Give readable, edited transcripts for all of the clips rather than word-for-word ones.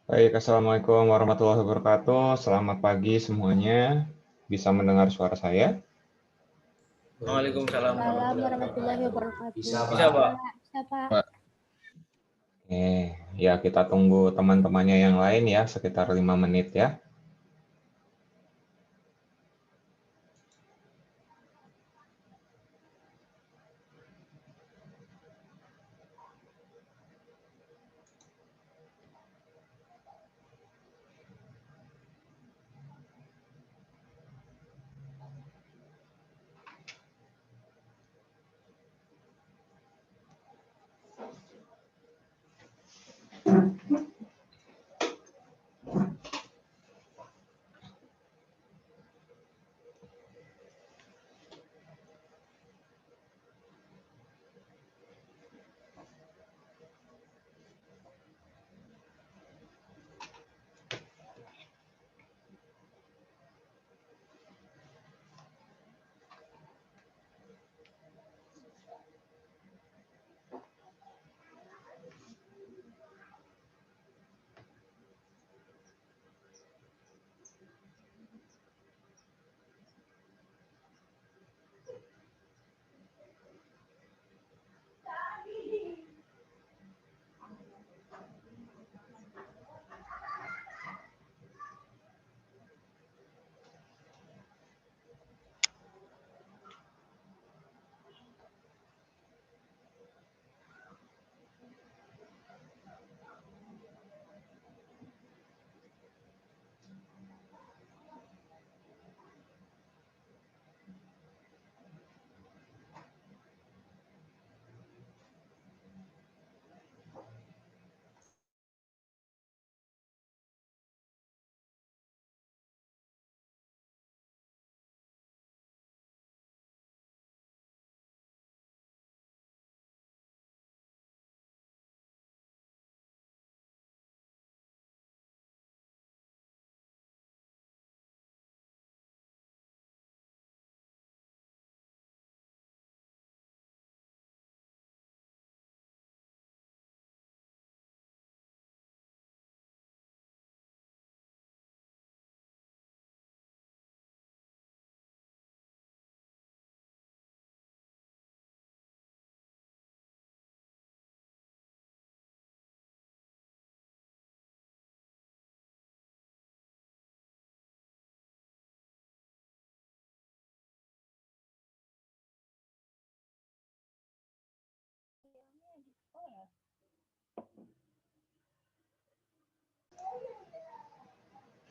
Baik, Assalamualaikum warahmatullahi wabarakatuh. Selamat pagi semuanya. Bisa mendengar suara saya? Waalaikumsalam Salam warahmatullahi warahmatullahi wabarakatuh. wabarakatuh. Bisa, Pak. Bisa, Pak. Oke, ya kita tunggu teman-temannya yang lain ya, sekitar 5 menit ya.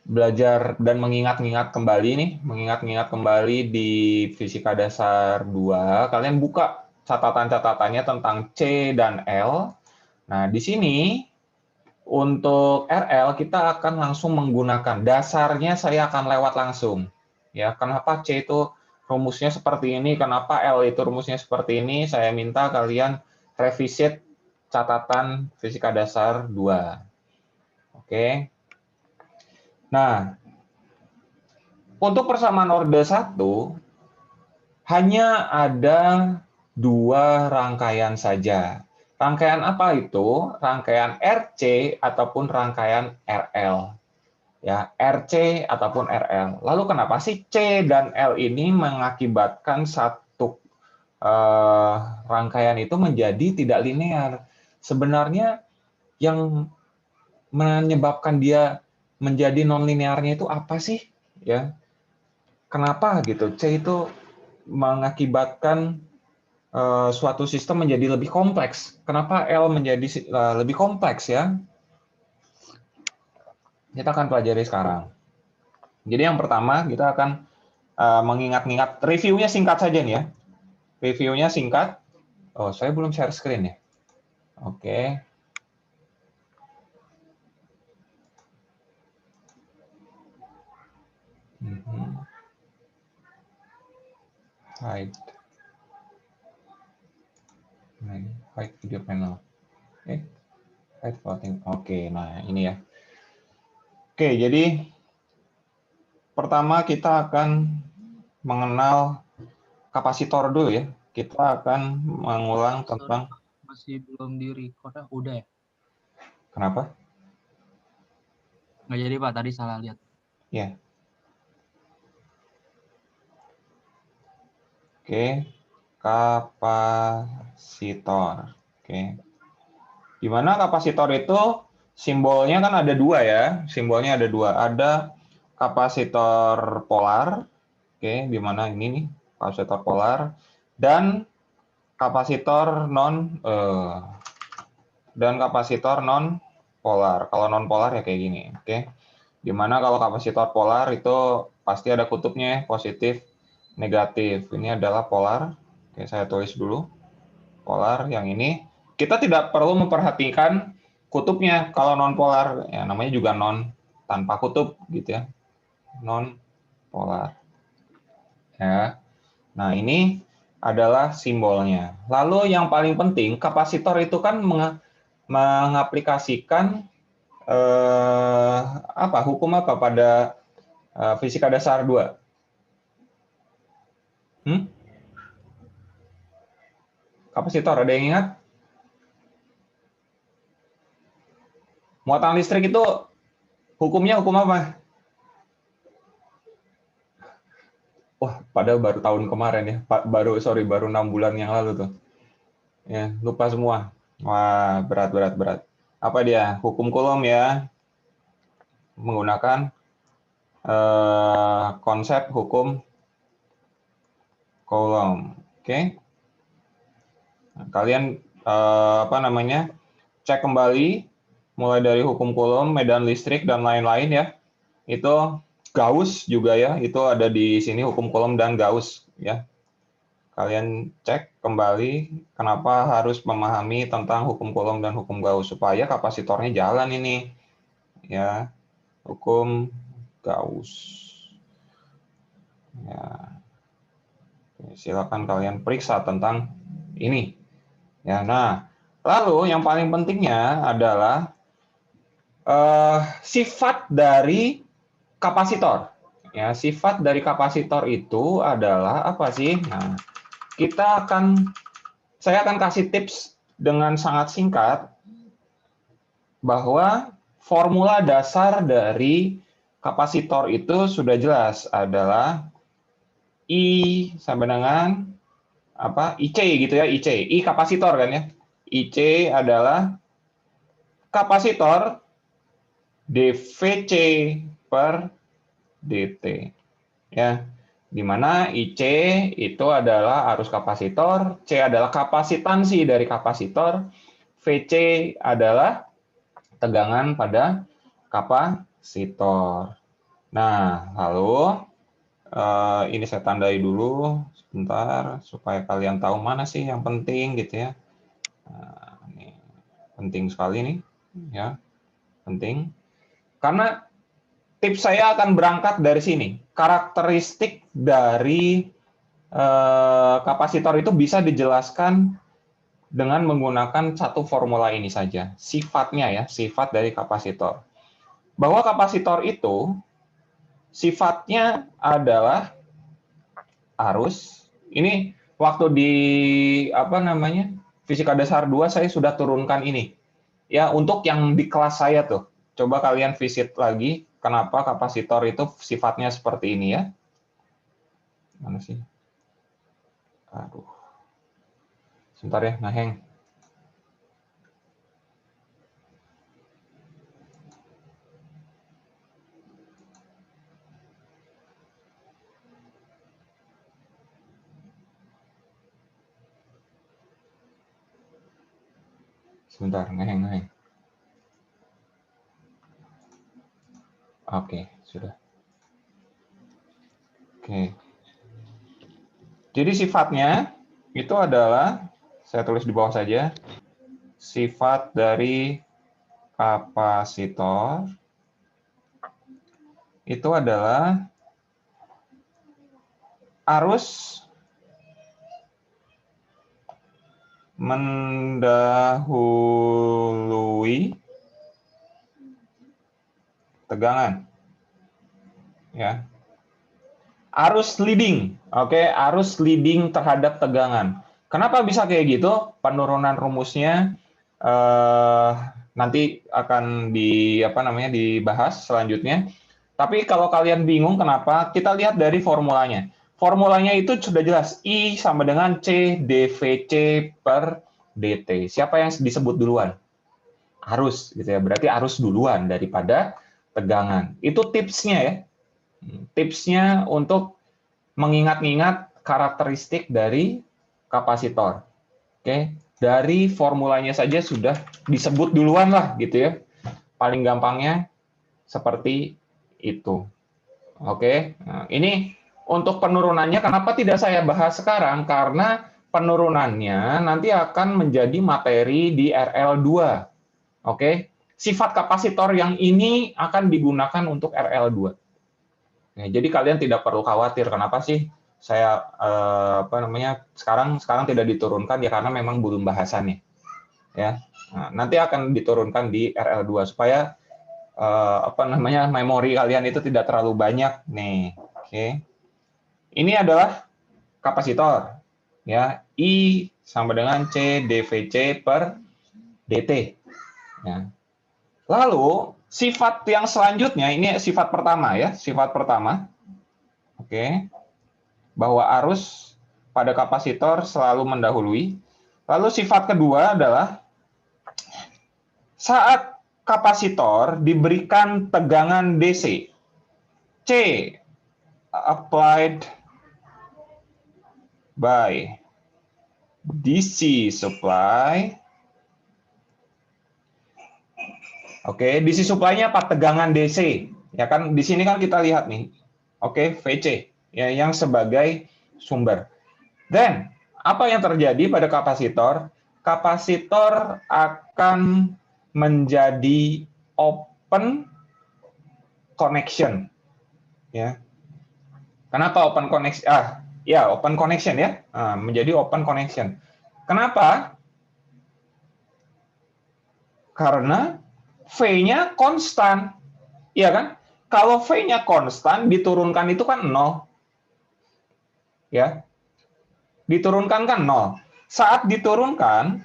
Belajar dan mengingat-ingat kembali nih, mengingat-ingat kembali di Fisika Dasar 2, kalian buka catatan-catatannya tentang C dan L. Nah, di sini untuk RL kita akan langsung menggunakan dasarnya, saya akan lewat langsung. Ya, kenapa C itu rumusnya seperti ini, kenapa L itu rumusnya seperti ini, saya minta kalian revisit catatan Fisika Dasar 2. Oke. Nah, untuk persamaan orde 1 hanya ada 2 rangkaian saja. Rangkaian apa itu? Rangkaian RC ataupun rangkaian RL. Ya, RC ataupun RL. Lalu kenapa sih C dan L ini mengakibatkan satu rangkaian itu menjadi tidak linear? Sebenarnya yang menyebabkan dia menjadi non-linearnya itu apa sih? Ya, kenapa gitu? C itu mengakibatkan suatu sistem menjadi lebih kompleks. Kenapa L menjadi lebih kompleks ya? Kita akan pelajari sekarang. Jadi yang pertama kita akan mengingat-ingat, reviewnya singkat saja nih ya. Reviewnya singkat. Oh, saya belum share screen ya. Oke. Hide. Hide video panel. Hide plotting. Oke, nah ini ya. Oke, jadi pertama kita akan mengenal kapasitor dulu ya. Kita akan mengulang tentang Masih belum di record, udah ya? kenapa? Nggak jadi Pak, tadi salah lihat. Ya. Oke, kapasitor. Oke. Di mana kapasitor itu simbolnya kan ada dua ya. Simbolnya ada dua. Ada kapasitor polar. Oke, di mana ini nih kapasitor polar dan kapasitor non polar. Kalau non polar ya kayak gini. Oke. Di mana kalau kapasitor polar itu pasti ada kutubnya positif, negatif. Ini adalah polar. Oke, saya tulis dulu. Polar yang ini kita tidak perlu memperhatikan kutubnya. Kalau non polar ya namanya juga non tanpa kutub gitu ya. Non polar. Ya. Nah, ini adalah simbolnya. Lalu yang paling penting kapasitor itu kan mengaplikasikan hukum apa pada fisika dasar 2? Kapasitor, ada yang ingat? Muatan listrik itu hukumnya hukum apa? Wah, padahal baru tahun kemarin ya. Baru 6 bulan yang lalu tuh. Ya, lupa semua. Wah, berat. Apa dia? Hukum Coulomb ya. Menggunakan konsep hukum Coulomb. Oke. Nah, kalian cek kembali mulai dari hukum Coulomb, medan listrik dan lain-lain ya. Itu Gauss juga ya, itu ada di sini hukum Coulomb dan Gauss ya. Kalian cek kembali kenapa harus memahami tentang hukum Coulomb dan hukum Gauss supaya kapasitornya jalan ini ya. Hukum Gauss. Ya. Silakan kalian periksa tentang ini. Ya, nah, lalu yang paling pentingnya adalah sifat dari kapasitor. Ya, sifat dari kapasitor itu adalah apa sih? Nah, saya akan kasih tips dengan sangat singkat bahwa formula dasar dari kapasitor itu sudah jelas adalah I sampai dengan IC gitu ya, I kapasitor kan ya. IC adalah kapasitor dVc per dt. Ya, di mana IC itu adalah arus kapasitor, C adalah kapasitansi dari kapasitor, Vc adalah tegangan pada kapasitor. Nah, lalu ini saya tandai dulu sebentar supaya kalian tahu mana sih yang penting gitu ya. Nah, ini penting sekali nih, ya, penting. Karena tips saya akan berangkat dari sini. Karakteristik dari kapasitor itu bisa dijelaskan dengan menggunakan satu formula ini saja. Sifatnya ya, sifat dari kapasitor. Bahwa kapasitor itu sifatnya adalah arus. Ini waktu di fisika dasar 2 saya sudah turunkan ini. Ya, untuk yang di kelas saya tuh. Coba kalian visit lagi kenapa kapasitor itu sifatnya seperti ini ya. Mana sih? Aduh. Sebentar ya, ngeheng. Sebentar, ngeheng. Oke, sudah. Oke. Jadi sifatnya itu adalah, saya tulis di bawah saja, sifat dari kapasitor itu adalah arus mendahului tegangan. Ya. Arus leading, oke, arus leading terhadap tegangan. Kenapa bisa kayak gitu? Penurunan rumusnya nanti akan dibahas selanjutnya. Tapi kalau kalian bingung kenapa, kita lihat dari formulanya. Formulanya itu sudah jelas, I sama dengan C dVC per dt. Siapa yang disebut duluan? Arus, gitu ya. Berarti arus duluan daripada tegangan. Itu tipsnya ya. Tipsnya untuk mengingat-ingat karakteristik dari kapasitor. Oke, dari formulanya saja sudah disebut duluan lah, gitu ya. Paling gampangnya seperti itu. Oke, nah, ini untuk penurunannya kenapa tidak saya bahas sekarang? Karena penurunannya nanti akan menjadi materi di RL2. Oke, sifat kapasitor yang ini akan digunakan untuk RL2. Nah, jadi kalian tidak perlu khawatir kenapa sih saya sekarang tidak diturunkan ya karena memang belum bahasannya. Ya. Nah, nanti akan diturunkan di RL2 supaya memori kalian itu tidak terlalu banyak nih. Oke. Ini adalah kapasitor ya, I sama dengan C dVC per dt. Ya. Lalu sifat yang selanjutnya ini sifat pertama ya, sifat pertama. Oke. Bahwa arus pada kapasitor selalu mendahului. Lalu sifat kedua adalah saat kapasitor diberikan tegangan DC, C applied by DC supply. Oke, DC supply-nya apa? Tegangan DC. Ya kan di sini kan kita lihat nih. Oke, VC ya yang sebagai sumber. Dan apa yang terjadi pada kapasitor? Kapasitor akan menjadi open connection. Ya. Kenapa open connection? Open connection ya. Menjadi open connection. Kenapa? Karena V-nya konstan. Iya kan? Kalau V-nya konstan, diturunkan itu kan 0. Ya. Diturunkan kan 0. Saat diturunkan,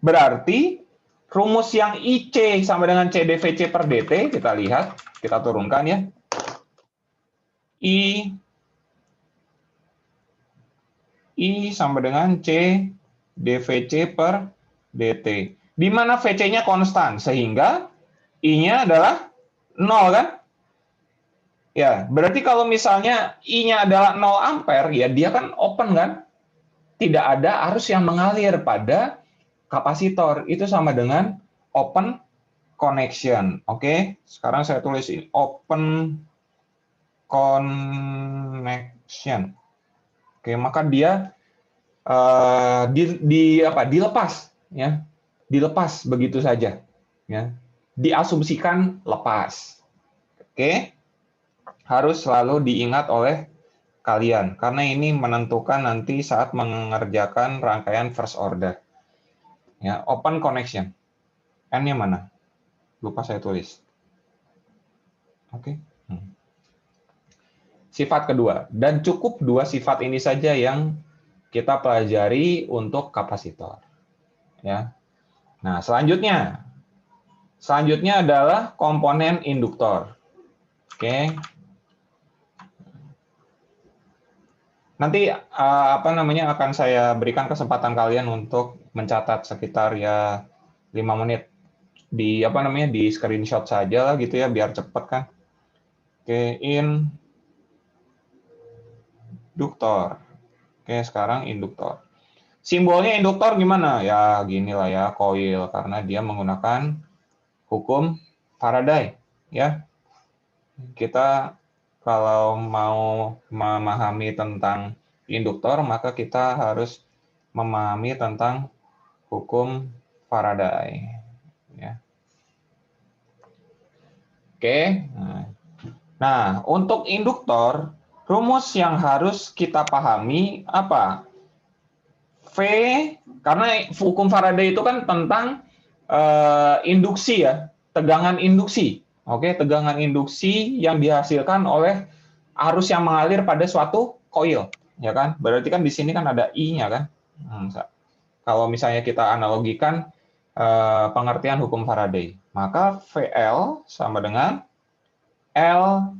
berarti rumus yang IC sama dengan C dVC per dt, kita lihat, kita turunkan ya. I sama dengan C dVC per dt. Di mana VC-nya konstan, sehingga I-nya adalah 0 kan? Ya, berarti kalau misalnya I-nya adalah 0 ampere, ya dia kan open kan? Tidak ada arus yang mengalir pada kapasitor. Itu sama dengan open connection. Oke, sekarang saya tulis ini open connection. Oke, maka dia dilepas ya. Dilepas begitu saja ya. Diasumsikan lepas. Oke. Harus selalu diingat oleh kalian karena ini menentukan nanti saat mengerjakan rangkaian first order. Ya, open connection. N-nya mana? Lupa saya tulis. Oke. Sifat kedua, dan cukup 2 sifat ini saja yang kita pelajari untuk kapasitor. Ya. Nah, selanjutnya adalah komponen induktor. Oke. Nanti akan saya berikan kesempatan kalian untuk mencatat sekitar ya 5 menit di di screenshot saja lah gitu ya biar cepet kan. Oke, induktor. Oke, sekarang induktor. Simbolnya induktor gimana? Ya gini lah ya, coil karena dia menggunakan hukum Faraday ya. Kita kalau mau memahami tentang induktor, maka kita harus memahami tentang hukum Faraday. Ya. Oke. Nah, untuk induktor, rumus yang harus kita pahami apa? V, karena hukum Faraday itu kan tentang induksi ya, tegangan induksi. Oke, tegangan induksi yang dihasilkan oleh arus yang mengalir pada suatu coil, ya kan? Berarti kan di sini kan ada I-nya kan? Kalau misalnya kita analogikan pengertian hukum Faraday. Maka VL sama dengan L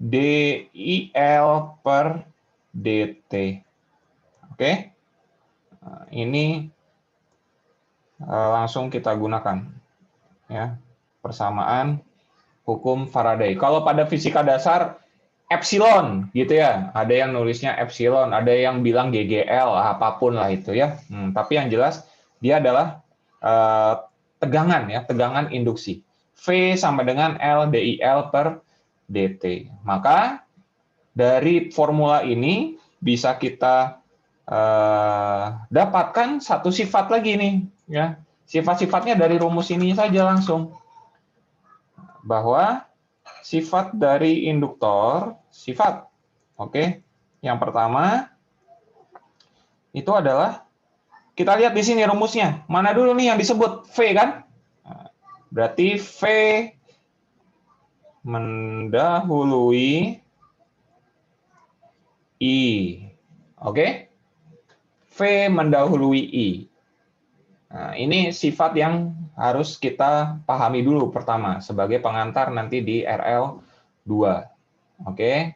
DIL per DT. Oke, ini langsung kita gunakan ya, persamaan hukum Faraday. Kalau pada fisika dasar epsilon gitu ya, ada yang nulisnya epsilon, ada yang bilang GGL, apapun lah itu ya. Tapi yang jelas dia adalah tegangan ya, tegangan induksi. V sama dengan L DIL per DT. Maka dari formula ini bisa kita dapatkan satu sifat lagi nih ya. Sifat-sifatnya dari rumus ini saja langsung. Bahwa sifat dari induktor, sifat. Oke. Yang pertama itu adalah kita lihat di sini rumusnya. Mana dulu nih yang disebut V kan? Berarti V mendahului I. Oke? V mendahului I. Nah, ini sifat yang harus kita pahami dulu pertama sebagai pengantar nanti di RL 2. Oke?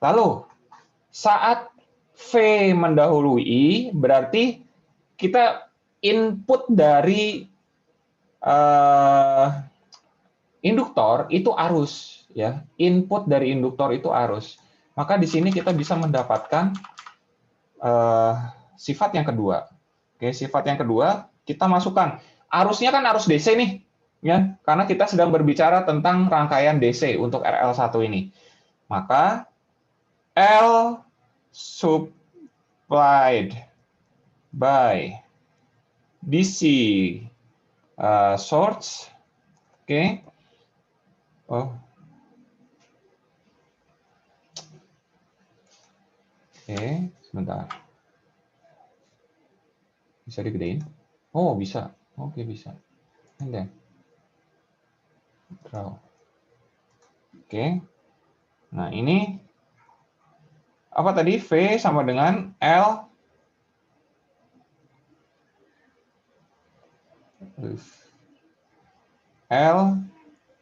Lalu saat V mendahului I berarti kita input dari induktor itu arus ya. Input dari induktor itu arus. Maka di sini kita bisa mendapatkan sifat yang kedua. Oke, sifat yang kedua kita masukkan. Arusnya kan arus DC nih, ya, karena kita sedang berbicara tentang rangkaian DC untuk RL1 ini. Maka L supplied by DC source, oke. Oh. Oke, sebentar. Bisa digedein? Oh, bisa. Oke, bisa. And then draw. Oke. Nah, ini apa tadi? V sama dengan L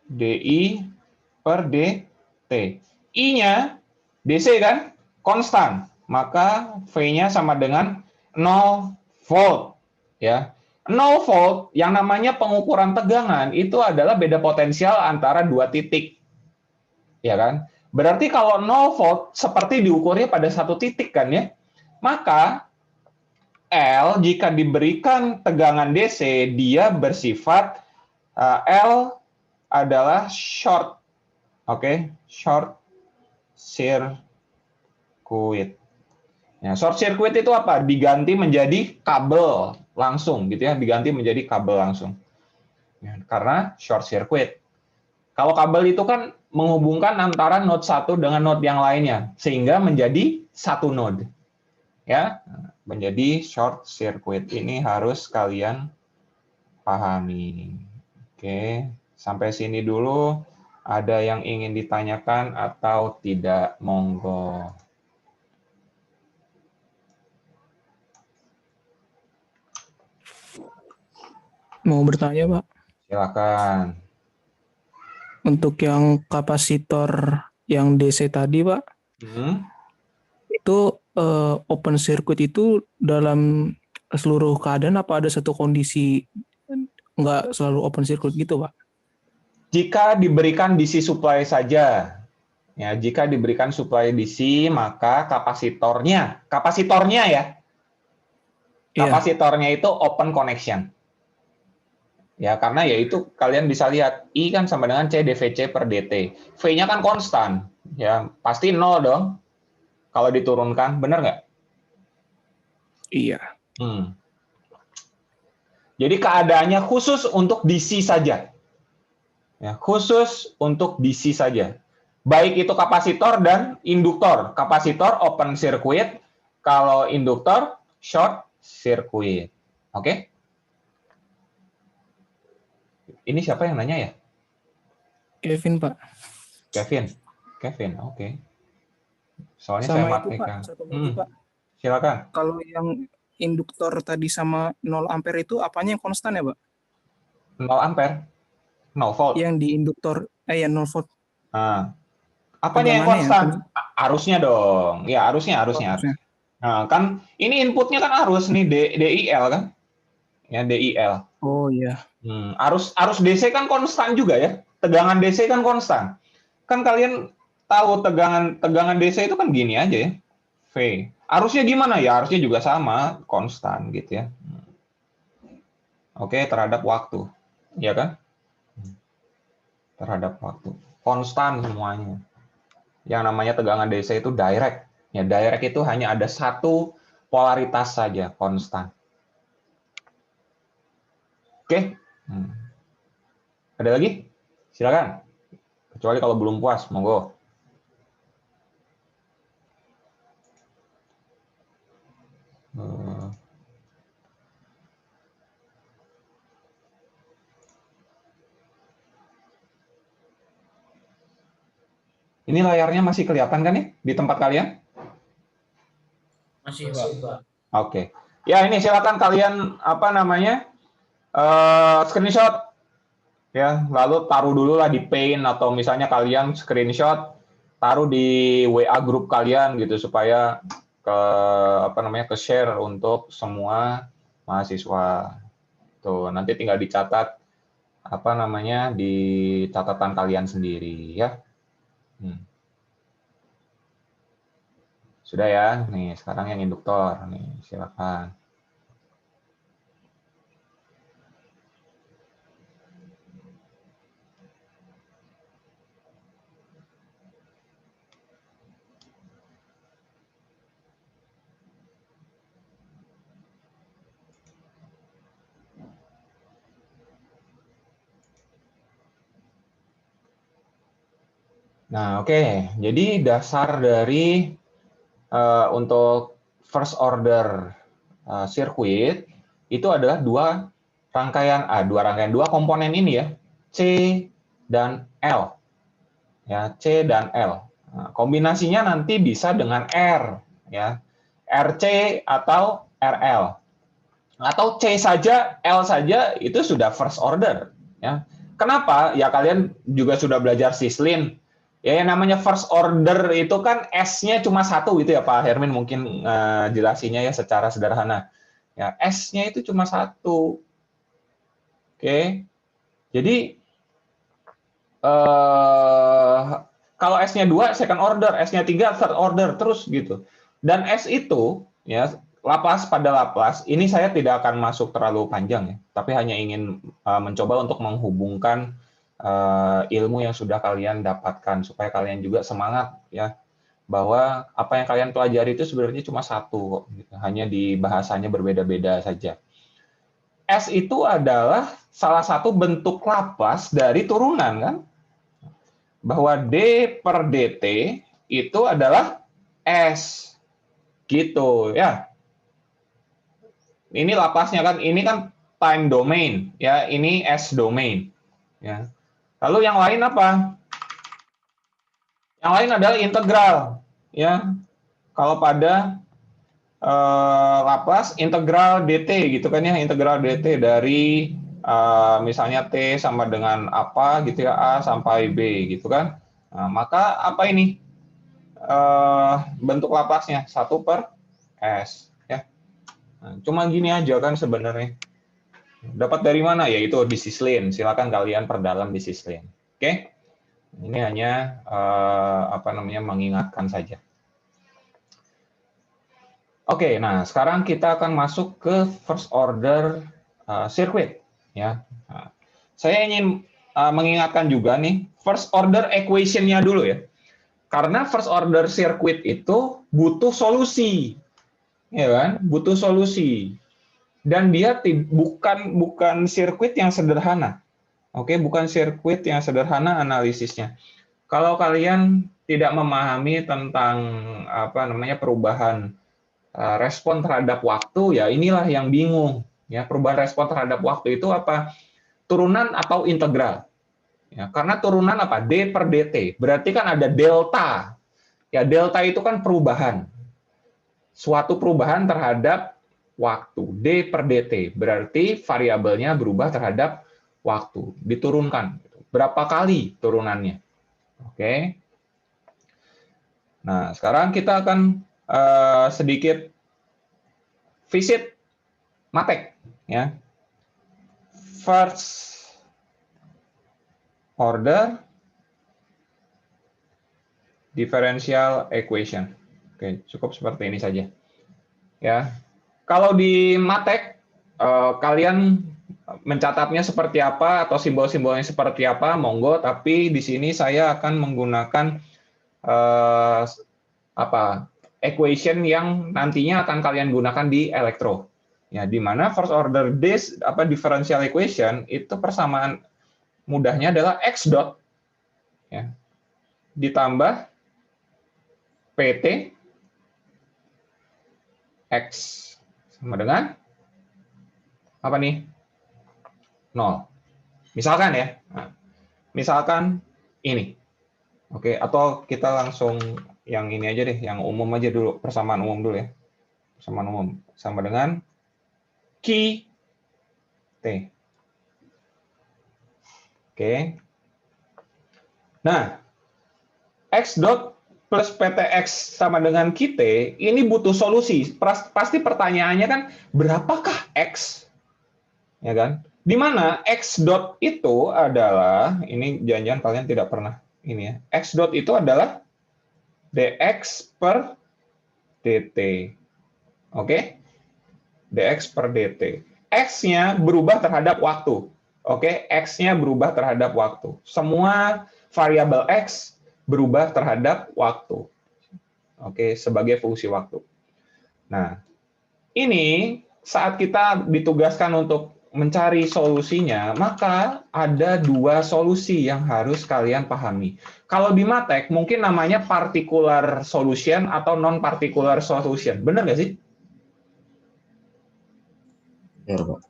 DI per DT. I-nya DC kan? Konstan. Maka V-nya sama dengan 0 volt. Ya. 0 volt yang namanya pengukuran tegangan itu adalah beda potensial antara dua titik. Ya kan? Berarti kalau 0 volt seperti diukurnya pada satu titik kan ya. Maka L jika diberikan tegangan DC dia bersifat L adalah short. Oke, short circuit. Ya, short circuit itu apa? Diganti menjadi kabel langsung gitu ya, diganti menjadi kabel langsung. Ya, karena short circuit. Kalau kabel itu kan menghubungkan antara node satu dengan node yang lainnya sehingga menjadi satu node. Ya, menjadi short circuit. Ini harus kalian pahami. Oke, sampai sini dulu. Ada yang ingin ditanyakan atau tidak? Monggo. Mau bertanya, Pak. Silakan. Untuk yang kapasitor yang DC tadi, Pak, itu open circuit itu dalam seluruh keadaan apa ada satu kondisi nggak selalu open circuit gitu, Pak? Jika diberikan DC supply saja, ya, jika diberikan supply DC, maka kapasitornya ya, kapasitornya itu open connection. Ya, karena yaitu kalian bisa lihat I kan sama dengan C dVC per DT. V-nya kan konstan, ya pasti 0 dong. Kalau diturunkan, benar nggak? Iya. Jadi keadaannya khusus untuk DC saja. Ya, khusus untuk DC saja. Baik itu kapasitor dan induktor. Kapasitor open circuit, kalau induktor short circuit. Oke? Ini siapa yang nanya ya? Kevin, Pak. Kevin, oke. Soalnya sama saya itu, matikan. Pak, satu lagi, Pak. Silakan. Kalau yang induktor tadi sama 0 ampere itu apanya yang konstan ya, Pak? 0 ampere, 0 volt. Yang di induktor, ya 0 volt. Nah, apanya yang Tegangannya ya? konstan? Arusnya dong. Ya, arusnya. Harusnya. Nah, kan ini inputnya kan arus nih, DIL kan? Ya, DIL. Oh iya. Arus DC kan konstan juga ya. Tegangan DC kan konstan. Kan kalian tahu tegangan DC itu kan gini aja ya. V. Arusnya gimana ya? Arusnya juga sama, konstan gitu ya. Oke, terhadap waktu. Ya kan? Terhadap waktu. Konstan semuanya. Yang namanya tegangan DC itu direct. Ya, direct itu hanya ada satu polaritas saja, konstan. Oke. Ada lagi? Silakan. Kecuali kalau belum puas, monggo. Ini layarnya masih kelihatan kan nih di tempat kalian? Masih, Pak. Oke. Ya, ini silakan kalian screenshot ya, lalu taruh dulu lah di Paint atau misalnya kalian screenshot taruh di WA grup kalian gitu supaya ke share untuk semua mahasiswa. Tuh, nanti tinggal dicatat di catatan kalian sendiri ya. Sudah ya, nih sekarang yang induktor, nih silakan. Nah, oke. Jadi dasar dari untuk first order circuit itu adalah dua komponen ini ya, C dan L. Ya, C dan L. Nah, kombinasinya nanti bisa dengan R ya. RC atau RL. Atau C saja, L saja itu sudah first order ya. Kenapa? Ya kalian juga sudah belajar sislin. Ya, yang namanya first order itu kan S-nya cuma satu gitu ya Pak Hermin mungkin jelasinnya ya secara sederhana. Ya, S-nya itu cuma satu. Oke. Jadi kalau S-nya 2 second order, S-nya 3 third order terus gitu. Dan S itu ya Laplace pada Laplace ini saya tidak akan masuk terlalu panjang ya, tapi hanya ingin mencoba untuk menghubungkan ilmu yang sudah kalian dapatkan supaya kalian juga semangat ya bahwa apa yang kalian pelajari itu sebenarnya cuma satu, gitu. Hanya di bahasanya berbeda-beda saja. S itu adalah salah satu bentuk Laplace dari turunan kan, bahwa D per dt itu adalah S gitu ya. Ini Laplace-nya kan, ini kan time domain ya, ini S domain ya. Lalu yang lain apa? Yang lain adalah integral, ya. Kalau pada Laplace integral dt gitu kan ya, integral dt dari misalnya t sama dengan apa gitu ya, a sampai b gitu kan. Nah, maka apa ini bentuk Laplace-nya 1/s ya. Nah, cuma gini aja kan sebenarnya. Dapat dari mana? Yaitu di sislin. Silakan kalian perdalam di sislin. Oke? Ini hanya mengingatkan saja. Oke, nah sekarang kita akan masuk ke first order circuit ya. Nah, saya ingin mengingatkan juga nih first order equation-nya dulu ya. Karena first order circuit itu butuh solusi. Ya kan? Butuh solusi. Dan dia bukan sirkuit yang sederhana. Oke, bukan sirkuit yang sederhana analisisnya. Kalau kalian tidak memahami tentang perubahan respon terhadap waktu, ya inilah yang bingung. Ya, perubahan respon terhadap waktu itu apa? Turunan atau integral? Ya, karena turunan apa? D per dt. Berarti kan ada delta. Ya, delta itu kan perubahan. Suatu perubahan terhadap waktu. D per dt. Berarti variabelnya berubah terhadap waktu, diturunkan. Berapa kali turunannya? Oke. Nah, sekarang kita akan sedikit visit matek, ya. First order differential equation. Oke, cukup seperti ini saja. Ya, kalau di matek kalian mencatatnya seperti apa atau simbol-simbolnya seperti apa, monggo. Tapi di sini saya akan menggunakan equation yang nantinya akan kalian gunakan di elektro. Ya, di mana first order differential equation itu persamaan mudahnya adalah x dot, ya, ditambah pt x sama dengan apa nih? 0. Misalkan ya. Nah, misalkan ini. Oke, atau kita langsung yang ini aja deh, yang umum aja dulu, persamaan umum dulu ya. Persamaan umum sama dengan Q T. Oke. Nah, X dot plus PTX sama dengan QT, ini butuh solusi. Pasti pertanyaannya kan, berapakah X? Ya kan? Di mana X dot itu adalah, ini jangan-jangan kalian tidak pernah ini ya. X dot itu adalah dx per dt. Oke? Dx per dt. X-nya berubah terhadap waktu. Oke? X-nya berubah terhadap waktu. Semua variabel X berubah terhadap waktu. Oke, sebagai fungsi waktu. Nah, ini saat kita ditugaskan untuk mencari solusinya, maka ada dua solusi yang harus kalian pahami. Kalau di matek, mungkin namanya particular solution atau non-particular solution. Benar nggak sih? Benar, Pak.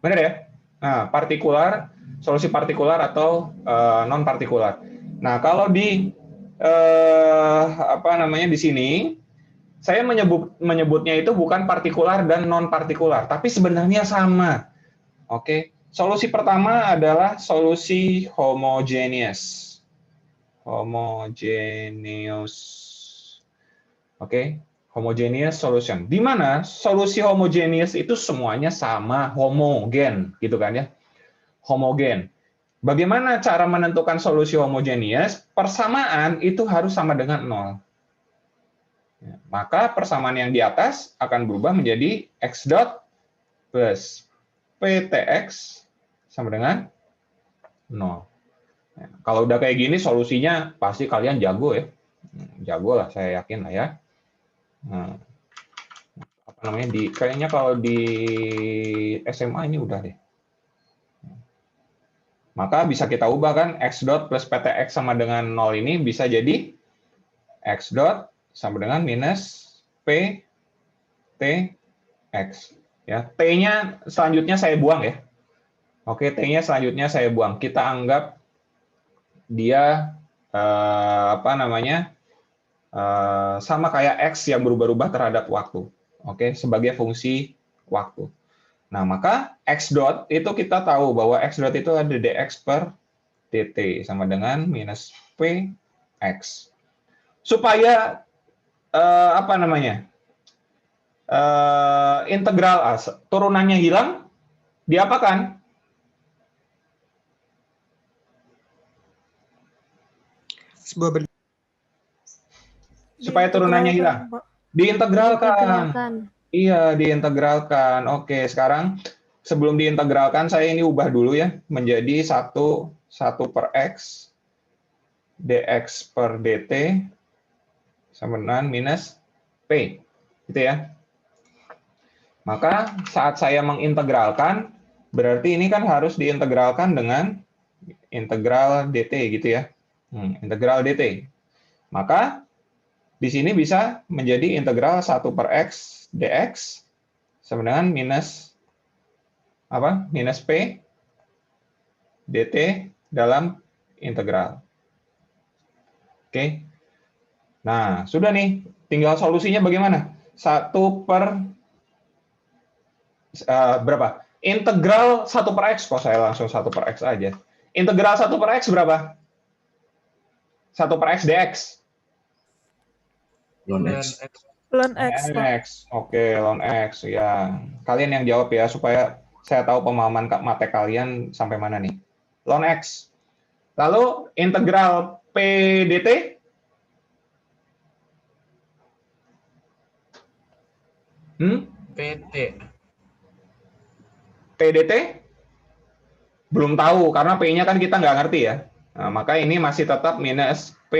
Benar ya? Nah, partikular, solusi partikular atau non-partikular. Nah, kalau di di sini, saya menyebutnya itu bukan partikular dan non-partikular, tapi sebenarnya sama. Oke, solusi pertama adalah solusi homogeneous. Oke, homogeneous solution. Di mana solusi homogeneous itu semuanya sama, homogen, gitu kan ya? Homogen. Bagaimana cara menentukan solusi homogeneous? Persamaan itu harus sama dengan 0. Maka persamaan yang di atas akan berubah menjadi x dot plus ptx sama dengan 0. Kalau udah kayak gini solusinya pasti kalian jago ya. Jago lah, saya yakin lah ya. Nah, kayaknya kalau di SMA ini udah deh. Maka bisa kita ubah kan, x dot plus ptx sama dengan 0 ini bisa jadi x dot sama dengan minus p t x. Ya, t-nya selanjutnya saya buang ya. Oke, t-nya selanjutnya saya buang. Kita anggap dia sama kayak x yang berubah-ubah terhadap waktu. Oke, sebagai fungsi waktu. Nah, maka x dot itu kita tahu bahwa x dot itu ada dx per dt sama dengan minus p x. Supaya integral turunannya hilang, diapakan? Supaya turunannya hilang, diintegralkan. Iya, diintegralkan. Oke, sekarang sebelum diintegralkan saya ini ubah dulu ya menjadi 1 per x dx per dt sama dengan minus p, gitu ya. Maka saat saya mengintegralkan, berarti ini kan harus diintegralkan dengan integral dt gitu ya. Integral dt. Maka di sini bisa menjadi integral 1 per x dx sama dengan minus minus p dt dalam integral. Oke. Nah, sudah nih. Tinggal solusinya bagaimana? 1 per berapa? Integral 1/x, kok saya langsung 1/x aja. Integral 1/x berapa? 1/x dx. Ln X. Ln X, Pak. X. Oke, ln X. Ya. Kalian yang jawab ya, supaya saya tahu pemahaman mate kalian sampai mana nih. Ln X. Lalu integral P dt? PT. P dt? Belum tahu, karena P-nya kan kita nggak ngerti ya. Nah, maka ini masih tetap minus P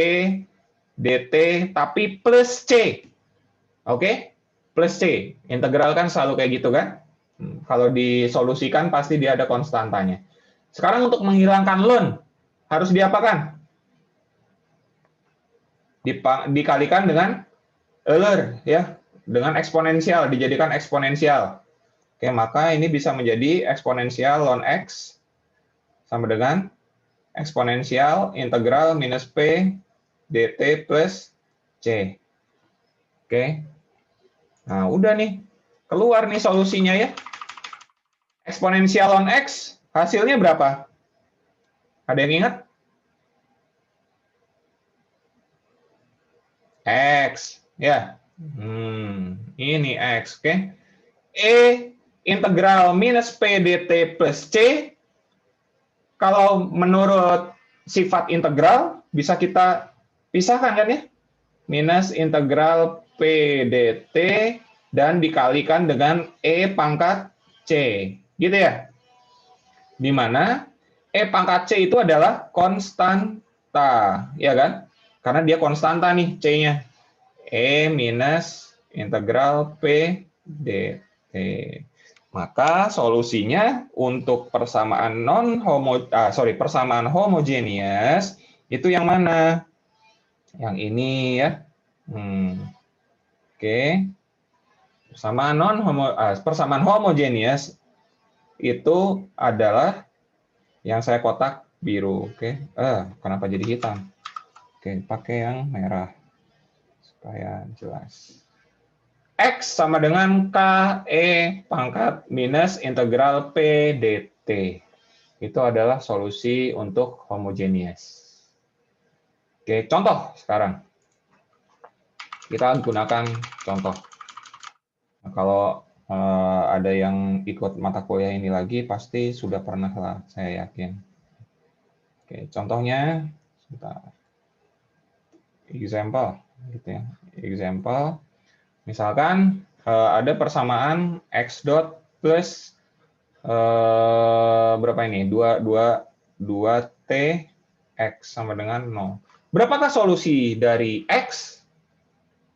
dt, tapi plus C. Oke? Plus C. Integral kan selalu kayak gitu kan? Kalau disolusikan pasti dia ada konstantanya. Sekarang untuk menghilangkan ln, harus diapakan? Dikalikan dengan Euler, ya, dengan eksponensial, dijadikan eksponensial. Oke, maka ini bisa menjadi eksponensial ln X sama dengan eksponensial integral minus P dt plus C. Oke. Nah, udah nih. Keluar nih solusinya ya. Eksponensial ln X, hasilnya berapa? Ada yang ingat? X, ya. Ini X, oke. E integral minus P dt plus C, kalau menurut sifat integral, bisa kita pisahkan kan ya? Minus integral P dt dan dikalikan dengan E pangkat C. Gitu ya? Di mana E pangkat C itu adalah konstanta, ya kan? Karena dia konstanta nih C-nya. E minus integral P dt. Maka solusinya untuk persamaan persamaan homogeneous itu yang mana? Yang ini ya. Oke. Persamaan homogeneous itu adalah yang saya kotak biru, oke. Kenapa jadi hitam? Oke, pakai yang merah supaya jelas. X sama dengan KE pangkat minus integral P dt. Itu adalah solusi untuk homogeneous. Oke, contoh sekarang. Kita gunakan contoh. Nah, kalau ada yang ikut mata kuliah ini lagi, pasti sudah pernah lah, saya yakin. Oke, contohnya, example, gitu ya. Example, misalkan ada persamaan x dot plus berapa ini? 2t x sama dengan 0. Berapakah solusi dari x?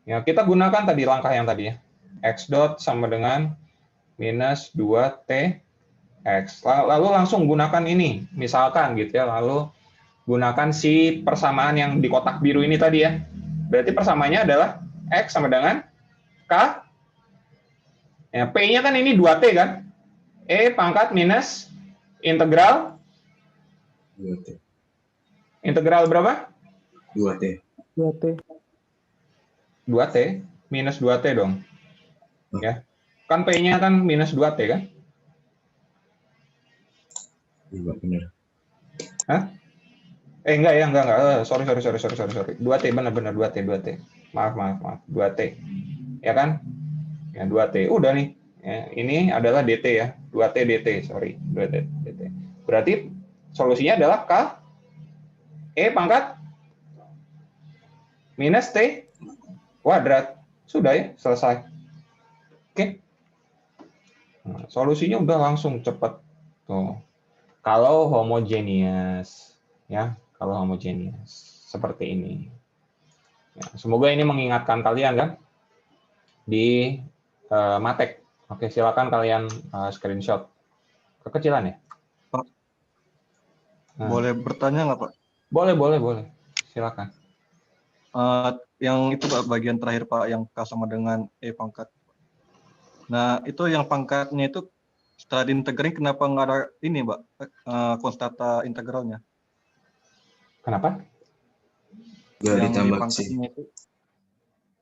Ya, kita gunakan tadi langkah yang tadi ya. X dot sama dengan minus 2t x. Lalu langsung gunakan ini, misalkan gitu ya, lalu gunakan si persamaan yang di kotak biru ini tadi ya. Berarti persamaannya adalah x sama dengan k. Ya, p-nya kan ini 2t kan? E pangkat minus integral 2T. Integral berapa? 2T. 2T. 2t minus 2t dong. Ya. Kan p-nya kan minus 2t kan? Iya, benar. Hah? Enggak ya, enggak. Sorry. 2t benar 2t. Maaf. 2t. Ya kan? Ya, 2t. Udah nih. Ya, ini adalah dt ya. 2t dt, sorry. 2t dt. Berarti solusinya adalah k e pangkat minus t kuadrat. Sudah ya, selesai. Oke. Nah, solusinya udah langsung cepat. Tuh. Kalau homogeneous, ya, kalau homogeneous seperti ini. Ya, semoga ini mengingatkan kalian kan di matek. Oke, silakan kalian screenshot. Kekecilan ya? Pak, Nah, boleh bertanya nggak, Pak? boleh. Silakan. Yang itu Pak, bagian terakhir Pak, yang K sama dengan E pangkat. Nah, itu yang pangkatnya itu setelah diintegrin kenapa nggak ada ini, Mbak, konstanta integralnya? Kenapa? Nggak Yang di ditambah sih. pangkatnya itu,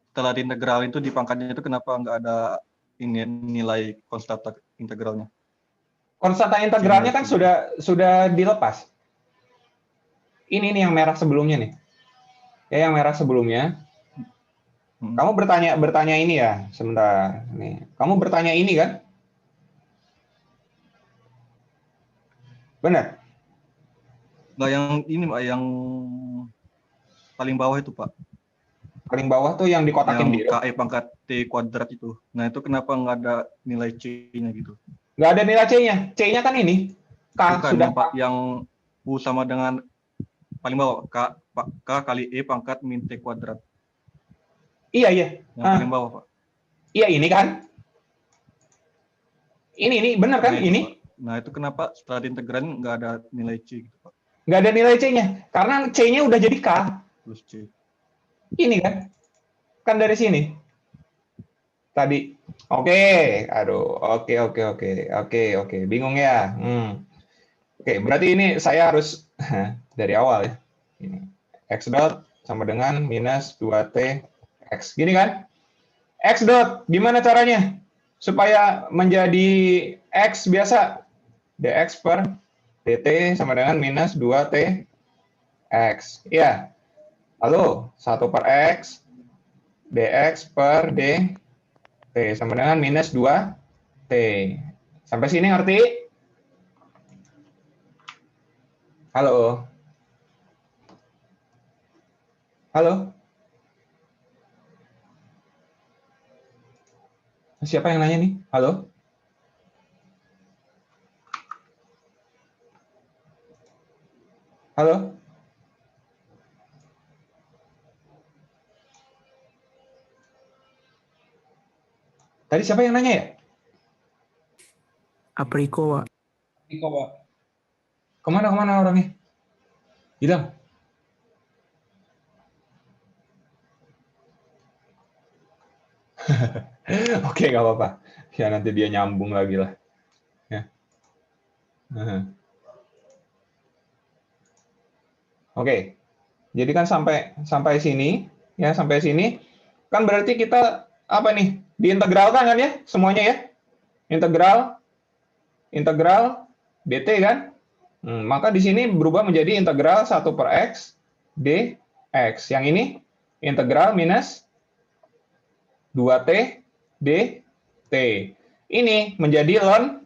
setelah diintegral itu di pangkatnya itu kenapa nggak ada ini nilai konstanta integralnya? Konstanta integralnya kan sudah dilepas. Ini nih yang merah sebelumnya nih. Ya, yang merah sebelumnya. Kamu bertanya ini ya, sebentar. Nih, kamu bertanya ini kan? Benar? Nah, yang ini Pak, yang paling bawah itu Pak, Paling bawah tuh yang dikotakin yang biru. KE pangkat T kuadrat itu. Nah, itu kenapa nggak ada nilai C-nya gitu? Nggak ada nilai C-nya. C-nya kan ini. K Bukan, sudah. yang U sama dengan paling bawah, K kali E pangkat min T kuadrat. Iya, iya. Yang paling bawah Pak. Iya, ini kan. Ini benar kan? Nah, itu, Ini. Pak. Nah, itu kenapa setelah diintegran nggak ada nilai C gitu Pak? Nggak ada nilai C-nya. Karena C-nya udah jadi K. Plus C. Ini kan. Kan dari sini. Tadi. Oke. Aduh. Oke. Bingung ya? Oke, berarti ini saya harus dari awal ya. Ini. X dot sama dengan minus 2T X. Gini kan? X dot, gimana caranya? Supaya menjadi X biasa. dx per dt sama dengan minus 2T X. Iya. Lalu, 1 per X, dx per dt sama dengan minus 2T. Sampai sini ngerti? Halo? Halo? Siapa yang nanya nih? Halo? Halo? Tadi siapa yang nanya ya? Apriko, Pak. Iko, Pak. Kemana orangnya? Hilang. Oke, nggak apa-apa. Ya, nanti dia nyambung lagi lah. Ya. Oke. Jadi kan sampai sini, ya sampai sini, kan berarti kita apa nih? Diintegralkan kan ya semuanya ya? Integral dt kan? Maka di sini berubah menjadi integral 1 per x dx. Yang ini integral minus 2t dt. Ini menjadi ln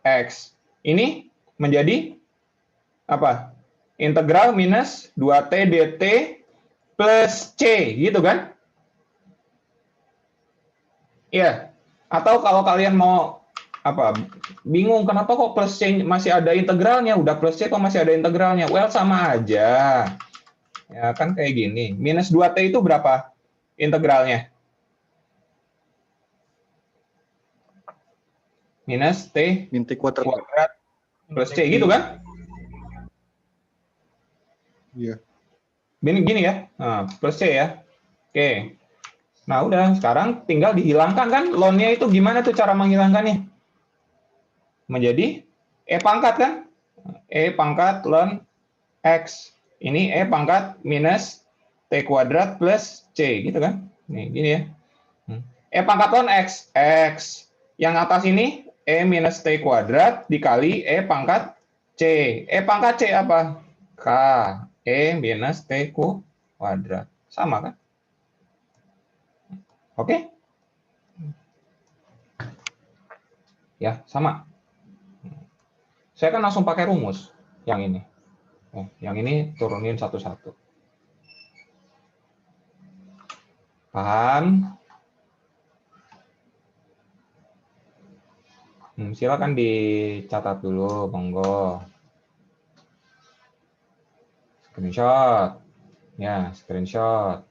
x. Ini menjadi apa? Integral minus 2t dt plus c, gitu kan? Iya. Atau kalau kalian mau apa? Bingung kenapa kok plus c masih ada integralnya, udah plus c kok masih ada integralnya? Well, sama aja. Ya kan kayak gini. Minus 2t itu berapa integralnya? Minus t Min T kuadrat. plus c, gitu kan? Iya. Gini ya. Nah, plus c ya. Oke. Nah, udah. Sekarang tinggal dihilangkan kan? Ln-nya itu gimana tuh cara menghilangkannya? Menjadi E pangkat kan? E pangkat ln X. Ini E pangkat minus T kuadrat plus C. Gitu kan? Nih, gini ya. E pangkat ln X. X. Yang atas ini E minus T kuadrat dikali E pangkat C. E pangkat C apa? K. E minus T kuadrat. Sama kan? Oke? Ya, sama. Saya kan langsung pakai rumus yang ini. Yang ini turunin satu-satu. Paham? Silakan dicatat dulu, monggo. Screenshot. Ya, screenshot.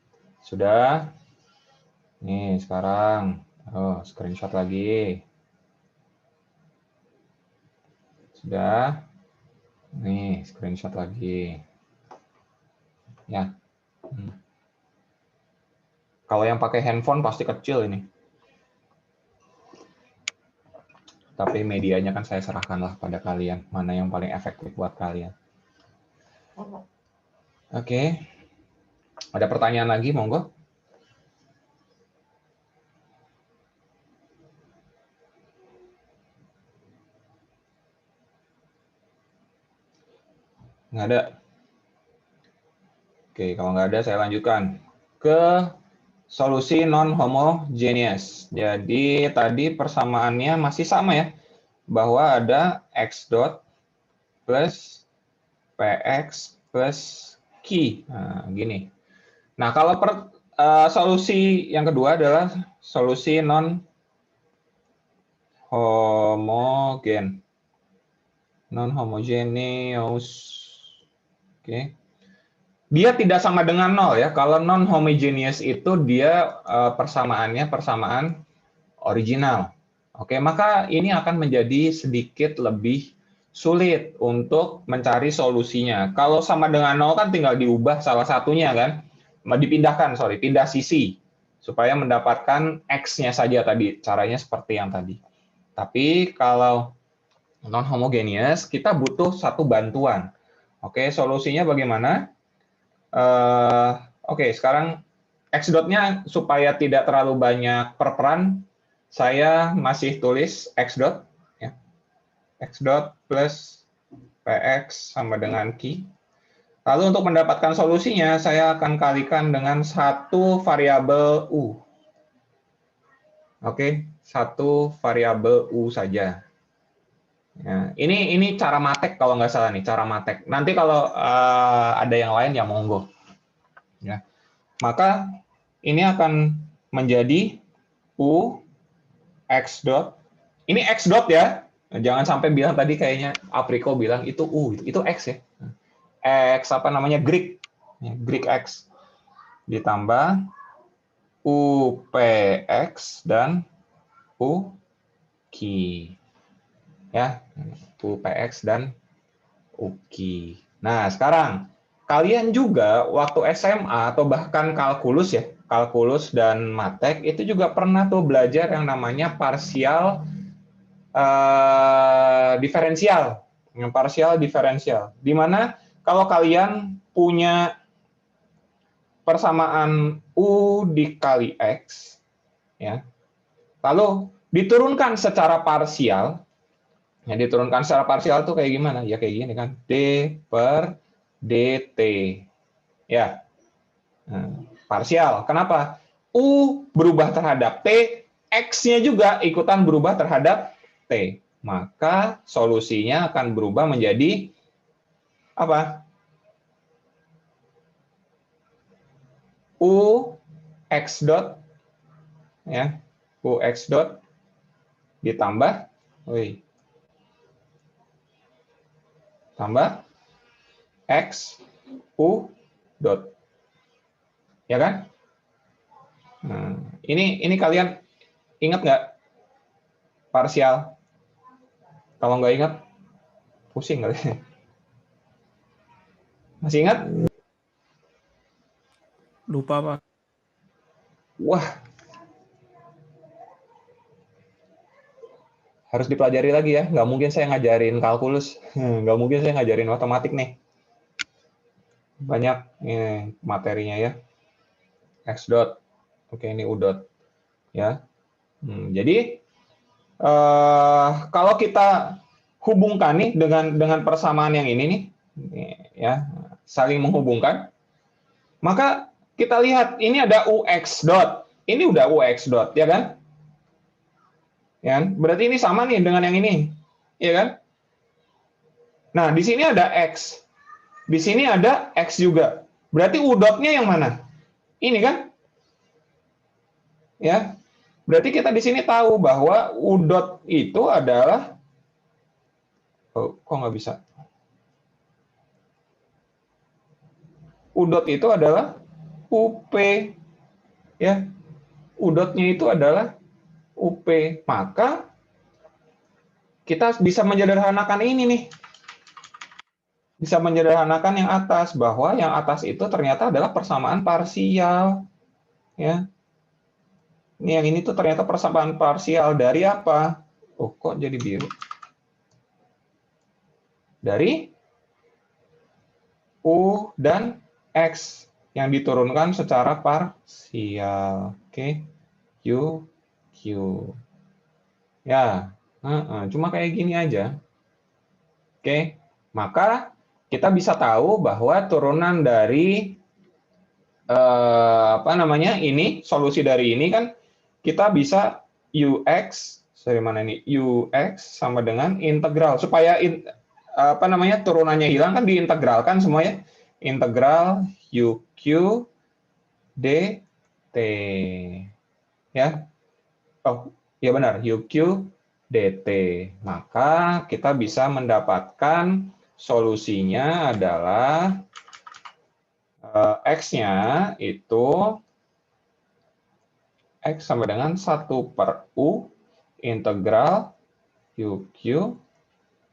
Sudah? Nih, sekarang. Oh, screenshot lagi. Sudah? Nih, screenshot lagi. Ya. Kalau yang pakai handphone pasti kecil ini. Tapi medianya kan saya serahkanlah pada kalian. Mana yang paling efektif buat kalian. Oke. Ada pertanyaan lagi, monggo? Nggak ada. Oke, kalau nggak ada saya lanjutkan ke solusi non-homogeneous. Jadi tadi persamaannya masih sama ya, bahwa ada x dot plus px plus q. Nah, gini. Nah, kalau solusi yang kedua adalah solusi non-homogen. Non-homogeneous. Oke. Dia tidak sama dengan nol ya. Kalau non-homogeneous itu dia persamaannya persamaan original. Oke, maka ini akan menjadi sedikit lebih sulit untuk mencari solusinya. Kalau sama dengan nol kan tinggal diubah salah satunya kan, dipindahkan, pindah sisi supaya mendapatkan x-nya saja tadi. Caranya seperti yang tadi. Tapi kalau non homogeneous kita butuh satu bantuan. Oke, solusinya bagaimana? Oke, sekarang x dot-nya supaya tidak terlalu banyak perperan, saya masih tulis x dot, ya. X dot plus px sama dengan q. Lalu untuk mendapatkan solusinya, saya akan kalikan dengan satu variabel u. Oke, satu variabel u saja. Ya, ini cara matek kalau nggak salah nih, cara matek. Nanti kalau ada yang lain ya monggo. Ya. Maka ini akan menjadi u x dot. Ini x dot ya. Jangan sampai bilang tadi kayaknya Apriko bilang itu u, itu x ya. X apa namanya Greek. Ya, Greek x ditambah u px dan u q. Ya, UPX dan UKI. Nah, sekarang kalian juga waktu SMA atau bahkan kalkulus ya, kalkulus dan matek itu juga pernah tuh belajar yang namanya parsial diferensial, yang parsial diferensial. Di mana kalau kalian punya persamaan U dikali X, ya, lalu diturunkan secara parsial. Ya, diturunkan secara parsial tuh kayak gimana? Ya kayak gini kan. D per dt. Ya. Nah, parsial. Kenapa? U berubah terhadap T, X-nya juga ikutan berubah terhadap T. Maka solusinya akan berubah menjadi apa? U X dot, ya, U X dot ditambah, tambah X U dot, ya kan? Nah, ini kalian ingat nggak parsial? Kalau nggak ingat, pusing kali. Masih ingat? Lupa, Pak. Wah, harus dipelajari lagi ya. Nggak mungkin saya ngajarin kalkulus, nggak mungkin saya ngajarin matematik nih. Banyak ini materinya ya. X dot, oke ini U dot, ya. Jadi kalau kita hubungkan nih dengan persamaan yang ini nih, ya, saling menghubungkan, maka kita lihat ini ada UX dot, ini udah UX dot, ya kan? Ya, berarti ini sama nih dengan yang ini, ya kan? Nah, di sini ada X, di sini ada X juga. Berarti U dot-nya yang mana? Ini kan? Ya, berarti kita di sini tahu bahwa U dot itu adalah, kok nggak bisa? U dot itu adalah UP, ya. U dot-nya itu adalah UP. Maka kita bisa menyederhanakan ini nih. Bisa menyederhanakan yang atas, bahwa yang atas itu ternyata adalah persamaan parsial, ya. Ini yang ini tuh ternyata persamaan parsial dari apa? Oh, kok jadi biru? Dari U dan X yang diturunkan secara parsial. Oke. Q, Q. Ya, cuma kayak gini aja. Oke. Maka kita bisa tahu bahwa turunan dari ini solusi dari ini kan kita bisa ux dari mana ini ux sama dengan integral supaya turunannya hilang kan diintegralkan semuanya integral uq dt ya. Oh, ya benar, uq dt. Maka kita bisa mendapatkan solusinya adalah X-nya itu X sama dengan 1/U integral uq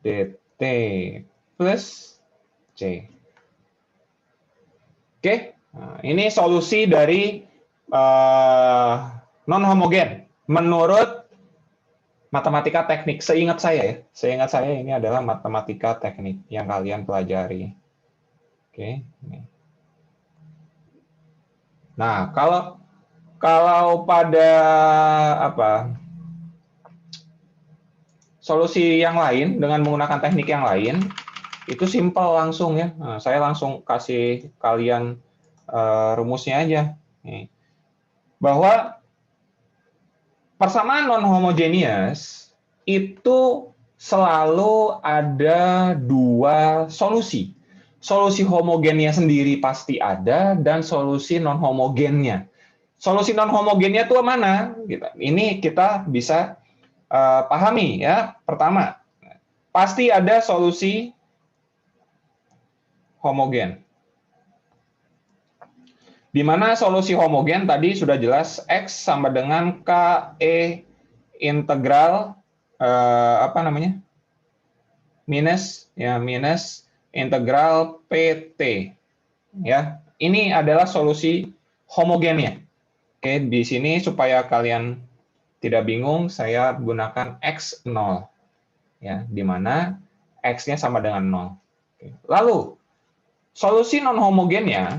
dt plus C. Oke, nah, ini solusi dari non-homogen menurut matematika teknik. Seingat saya ini adalah matematika teknik yang kalian pelajari. Oke. Nah, kalau pada solusi yang lain dengan menggunakan teknik yang lain itu simpel langsung ya. Nah, saya langsung kasih kalian rumusnya aja. Nih. Bahwa persamaan non-homogeneous itu selalu ada dua solusi. Solusi homogennya sendiri pasti ada dan solusi non-homogennya. Solusi non-homogennya itu mana? Ini kita bisa pahami ya. Pertama, pasti ada solusi homogen. Di mana solusi homogen tadi sudah jelas X sama dengan KE integral minus integral PT ya. Ini adalah solusi homogennya. Oke, di sini supaya kalian tidak bingung saya gunakan X0 ya, di mana X-nya sama dengan 0. Oke. Lalu solusi non homogennya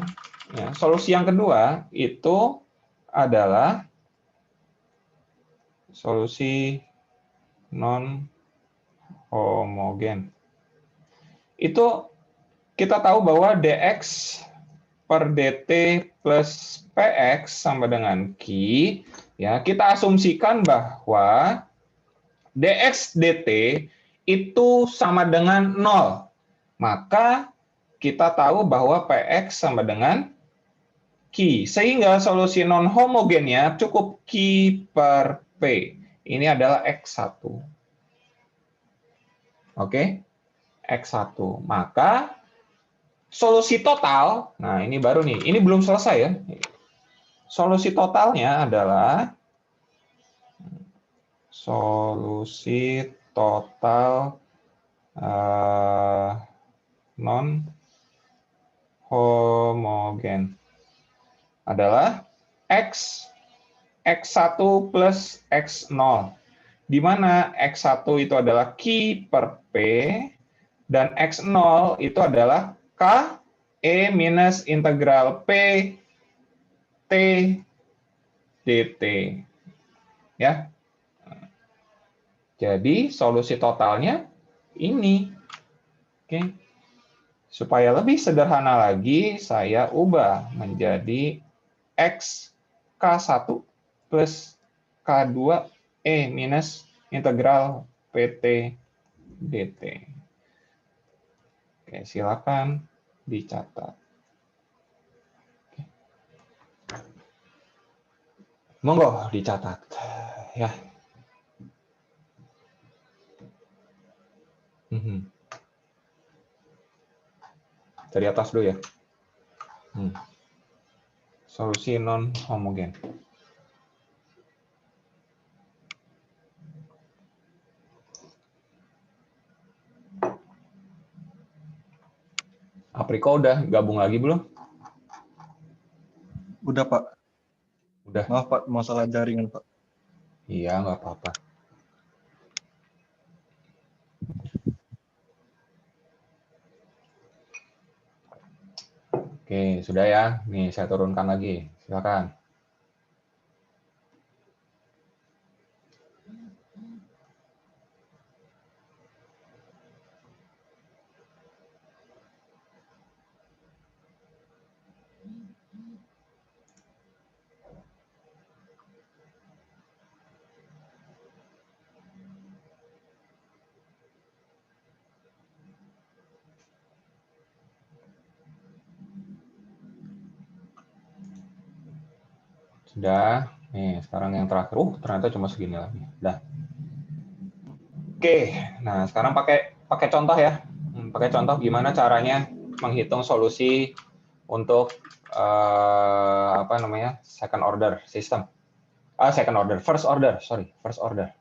ya, solusi yang kedua itu adalah solusi non homogen. Itu kita tahu bahwa dx per dt plus px sama dengan Q, ya kita asumsikan bahwa dx dt itu sama dengan 0. Maka kita tahu bahwa px sama dengan Q. Sehingga solusi non homogennya cukup Q per P. Ini adalah X1. Oke? X1. Maka solusi total, nah ini baru nih, ini belum selesai ya. Solusi totalnya adalah solusi total non homogen adalah X1 plus X0. Di mana X1 itu adalah Q per P, dan X0 itu adalah K E minus integral P T dt. Ya. Jadi solusi totalnya ini. Oke. Supaya lebih sederhana lagi, saya ubah menjadi X K1 plus K2 E minus integral PT dt. Oke, silakan dicatat. Monggo dicatat. Ya. Dari atas dulu ya. Solusi non homogen. Apriko udah gabung lagi belum? Udah, Pak. Udah. Maaf, Pak, masalah jaringan, Pak. Iya, nggak apa-apa. Oke, sudah ya. Nih, saya turunkan lagi. Silakan. Sudah. Nih, sekarang yang terakhir. Ternyata cuma segini lagi. Dah. Oke. Nah, sekarang pakai contoh ya. Pakai contoh gimana caranya menghitung solusi untuk apa namanya? Second order system. Second order, first order, sorry, first order.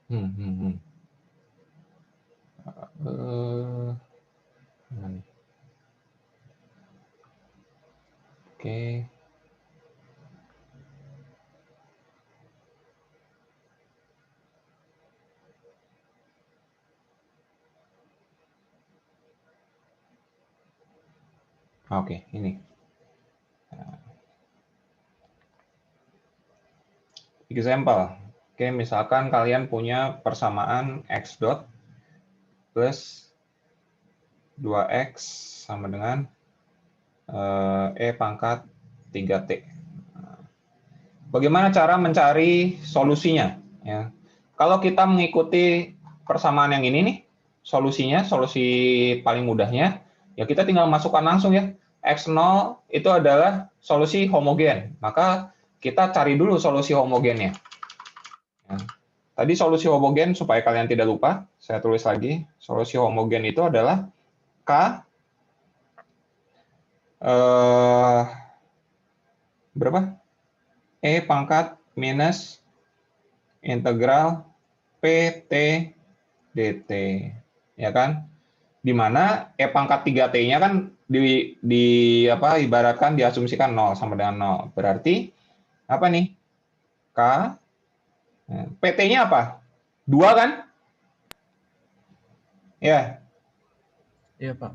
Mana nih? Oke. Oke, ini. Example. Oke, misalkan kalian punya persamaan x dot plus 2x sama dengan e pangkat 3t. Bagaimana cara mencari solusinya? Ya. Kalau kita mengikuti persamaan yang ini nih, solusinya, solusi paling mudahnya, ya kita tinggal masukkan langsung ya. X0 itu adalah solusi homogen. Maka kita cari dulu solusi homogennya. Ya. Tadi solusi homogen, supaya kalian tidak lupa, saya tulis lagi. Solusi homogen itu adalah K berapa? E pangkat minus integral PT dt. Ya kan? Di mana E pangkat 3T-nya kan ibaratkan diasumsikan 0 sama dengan 0. Berarti apa nih? K PT-nya apa? 2 kan? Ya. Iya, Pak.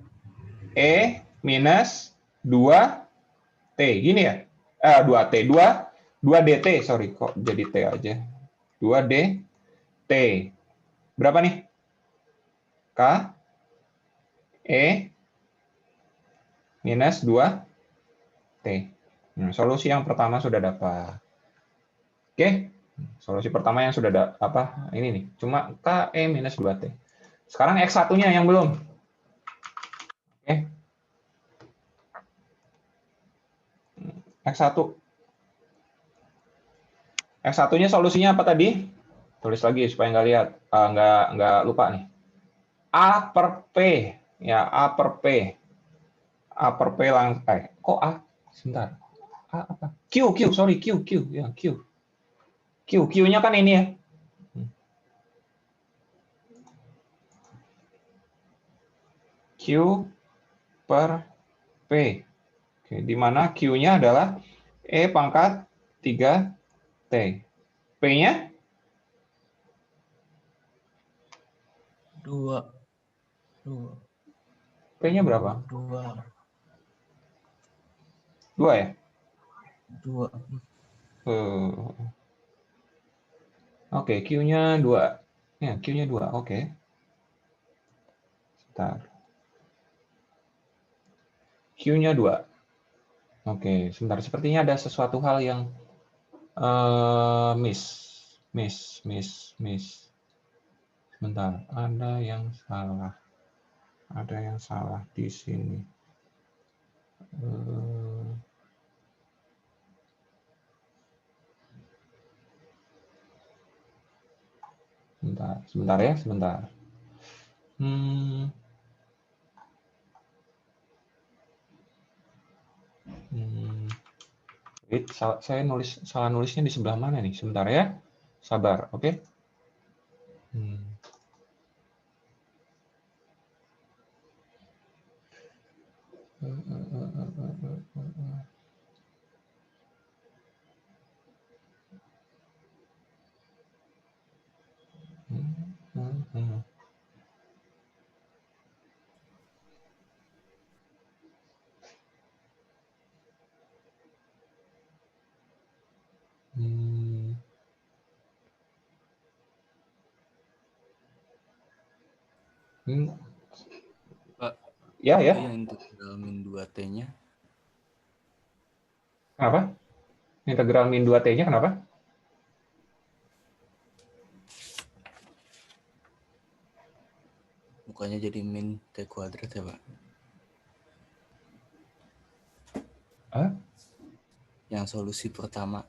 E minus 2T. Gini ya? 2T. 2 DT. Sorry, kok jadi T aja. 2 DT. Berapa nih? K E minus 2T. Solusi yang pertama sudah dapat. Oke, solusi pertama yang sudah ini nih, cuma KE minus 2T. Sekarang X1-nya yang belum. Oke. X1. X1-nya solusinya apa tadi? Tulis lagi supaya nggak lihat, nggak lupa nih. A per P. Ya, A per P. A per P kok A? Sebentar. A apa? Q, sorry, Q. Ya, Q. Q-nya kan ini ya. Q per P. Oke, di mana Q-nya adalah E pangkat 3T. P-nya? 2. P-nya berapa? 2. 2 ya? 2. Oke, Q-nya 2. Ya, Q-nya 2. Oke. Sebentar. Q-nya 2. Oke, sebentar. Sepertinya ada sesuatu hal yang miss. Sebentar, ada yang salah. Ada yang salah di sini. Sebentar ya, sebentar. Saya salah nulisnya di sebelah mana nih? Sebentar ya. Sabar, oke? Pak, Ya. yang integral min 2T-nya? Kenapa? Integral min 2T-nya kenapa? Bukannya jadi min T kuadrat ya, Pak? Hah? yang solusi pertama.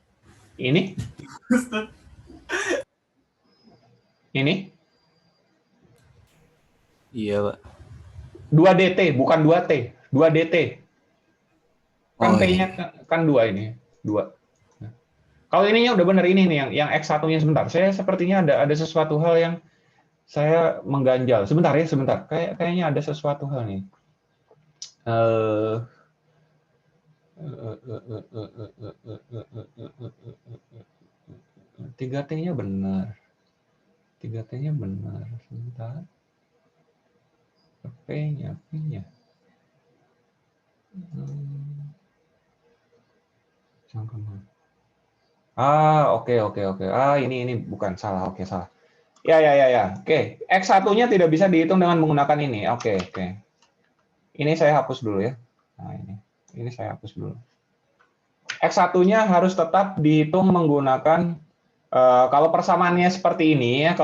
Ini? Ini? Iya, Pak. 2DT, bukan 2T. 2DT. Kan Oh, T-nya iya. kan 2 ini. 2. Kalau ininya udah bener, ini nih yang X1-nya sebentar. Saya sepertinya ada sesuatu hal yang saya mengganjal. Sebentar ya, sebentar. Kayaknya ada sesuatu hal nih. 3T-nya benar. 3T-nya benar. Sebentar. P-nya. Oke. Ini bukan salah. Oke, salah. Ya. Oke, X1-nya tidak bisa dihitung dengan menggunakan ini. Oke. Ini saya hapus dulu ya. Nah, ini saya hapus dulu. X1-nya harus tetap dihitung menggunakan kalau persamaannya seperti ini ya,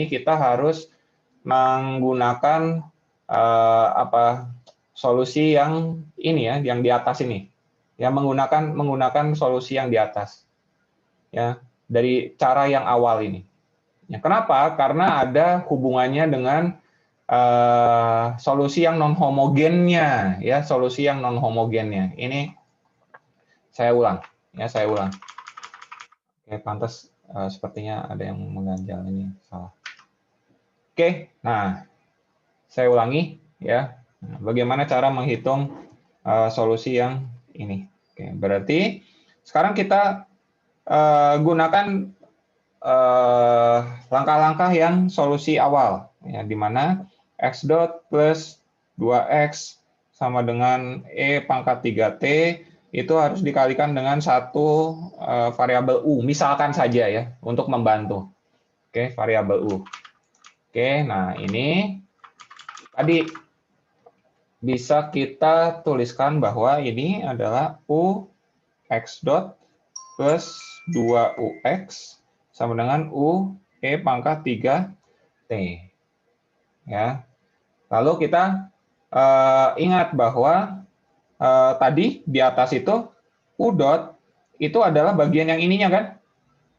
kita harus menggunakan solusi yang ini ya, yang di atas ini. Ya, menggunakan solusi yang di atas. Ya, dari cara yang awal ini. Ya, kenapa? Karena ada hubungannya dengan solusi yang non homogennya, ya, solusi yang non homogennya. Ini saya ulang. Oke, pantas sepertinya ada yang mengganjal ini salah. Oke, nah saya ulangi ya. Bagaimana cara menghitung solusi yang ini? Oke, berarti sekarang kita gunakan langkah-langkah yang solusi awal, ya, di mana x dot plus 2x sama dengan e pangkat 3t itu harus dikalikan dengan satu variabel u, misalkan saja ya, untuk membantu. Oke, variabel u. Oke, nah ini tadi bisa kita tuliskan bahwa ini adalah u x dot plus 2ux sama dengan u e pangkat 3t. Ya. Lalu kita ingat bahwa tadi di atas itu u dot itu adalah bagian yang ininya kan?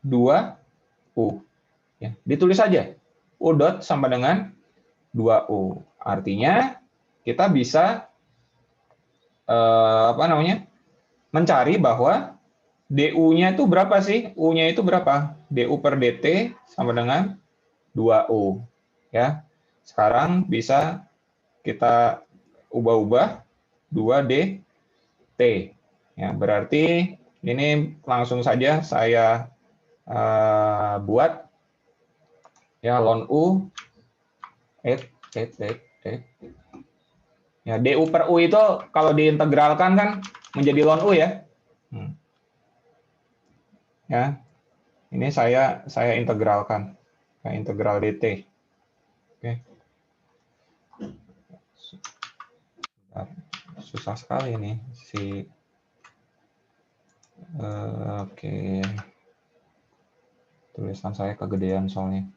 2u. Ya, ditulis saja. U dot sama dengan 2u. Artinya kita bisa mencari bahwa DU-nya itu berapa sih? U-nya itu berapa? DU per DT sama dengan 2U. Ya. Sekarang bisa kita ubah-ubah 2DT. Ya, berarti ini langsung saja saya buat ya ln U ya, DU per U itu kalau diintegralkan kan menjadi ln U ya. Ya, ini saya integralkan, integral dt. Oke, susah sekali ini si. Oke, tulisan saya kegedean soalnya.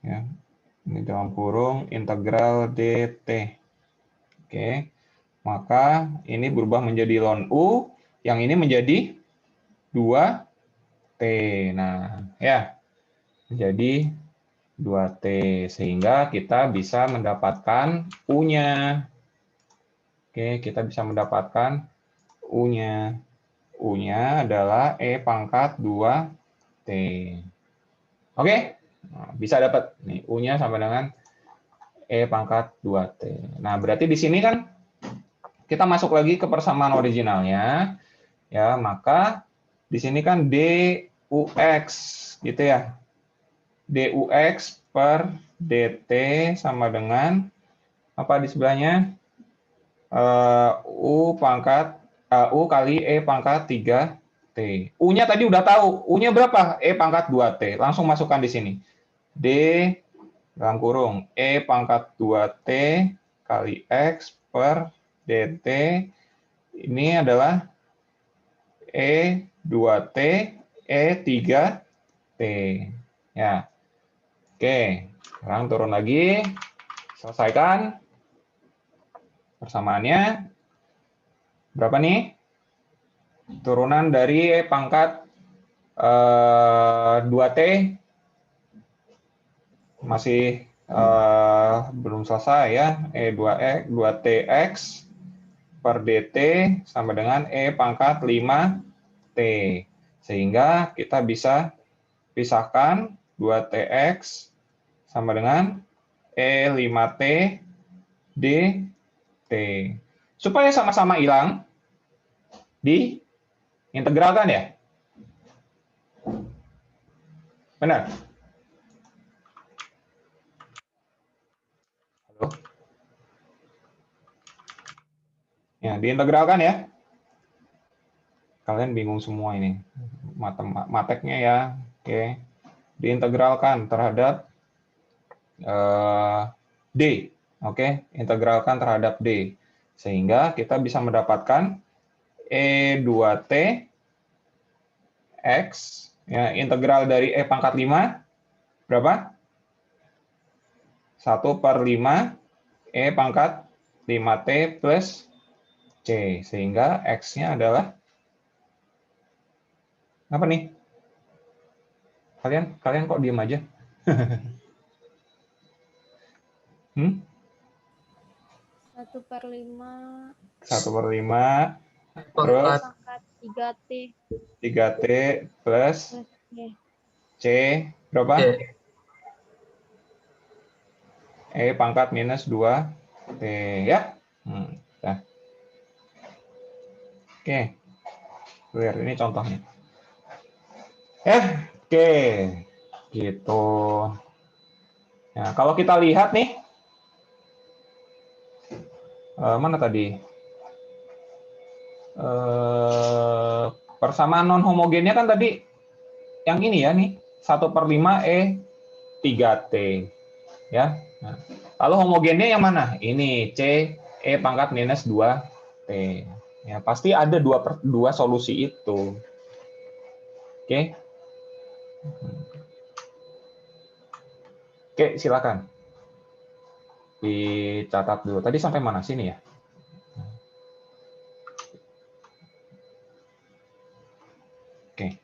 Ya, ini dalam kurung integral dt. Oke, maka ini berubah menjadi ln U, yang ini menjadi 2T. Nah, ya. Jadi 2T sehingga kita bisa mendapatkan U-nya. Oke, kita bisa mendapatkan U-nya. U-nya adalah E pangkat 2T. Oke? Nah, bisa dapat nih U-nya sama dengan E pangkat 2T. Nah, berarti di sini kan kita masuk lagi ke persamaan originalnya. Ya, maka di sini kan DUX gitu ya. DUX per DT sama dengan apa di sebelahnya? U kali E pangkat 3T. U-nya tadi udah tahu. U-nya berapa? E pangkat 2T. Langsung masukkan di sini. D dalam kurung E pangkat 2T kali X per DT. Ini adalah E2T, E3T. Ya. Oke, sekarang turun lagi. Selesaikan persamaannya. Berapa nih? turunan dari E pangkat 2T masih belum selesai ya. E 2TX per DT sama dengan E pangkat 5T. Sehingga kita bisa pisahkan 2TX sama dengan E5T DT. Supaya sama-sama hilang, diintegralkan ya? Benar? Halo? Ya, diintegralkan ya. Kalian bingung semua ini. Mateknya ya. Oke. Diintegralkan terhadap D. Oke, integralkan terhadap D. Sehingga kita bisa mendapatkan E2T X, ya, integral dari E pangkat 5, berapa? 1/5 E pangkat 5T plus C. Sehingga X-nya adalah, apa nih? Kalian kok diem aja? 1/5 1/5 terus pangkat 3T 3T plus C berapa? E pangkat minus 2T ya. Nah. Oke. Clear, ini contohnya. Oke. Gitu. Nah, kalau kita lihat nih, mana tadi? Persamaan non homogennya kan tadi yang ini ya nih, 1/5 E 3T ya. Nah, lalu homogennya yang mana? Ini C E pangkat minus 2T. Ya, pasti ada dua solusi itu. Oke. Oke, silakan. Dicatat dulu. Tadi sampai mana? Sini ya? Oke.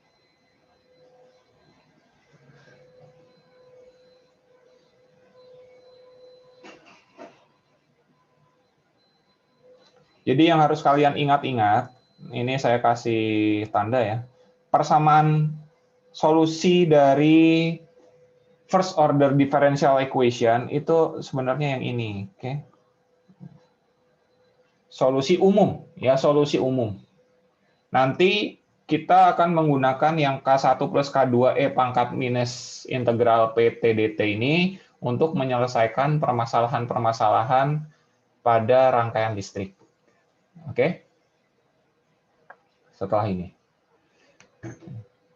Jadi yang harus kalian ingat-ingat, ini saya kasih tanda ya, persamaan solusi dari first order differential equation itu sebenarnya yang ini, oke? Solusi umum, ya, solusi umum. Nanti kita akan menggunakan yang K1 plus K2E pangkat minus integral PT dt ini untuk menyelesaikan permasalahan-permasalahan pada rangkaian listrik. Oke? Setelah ini.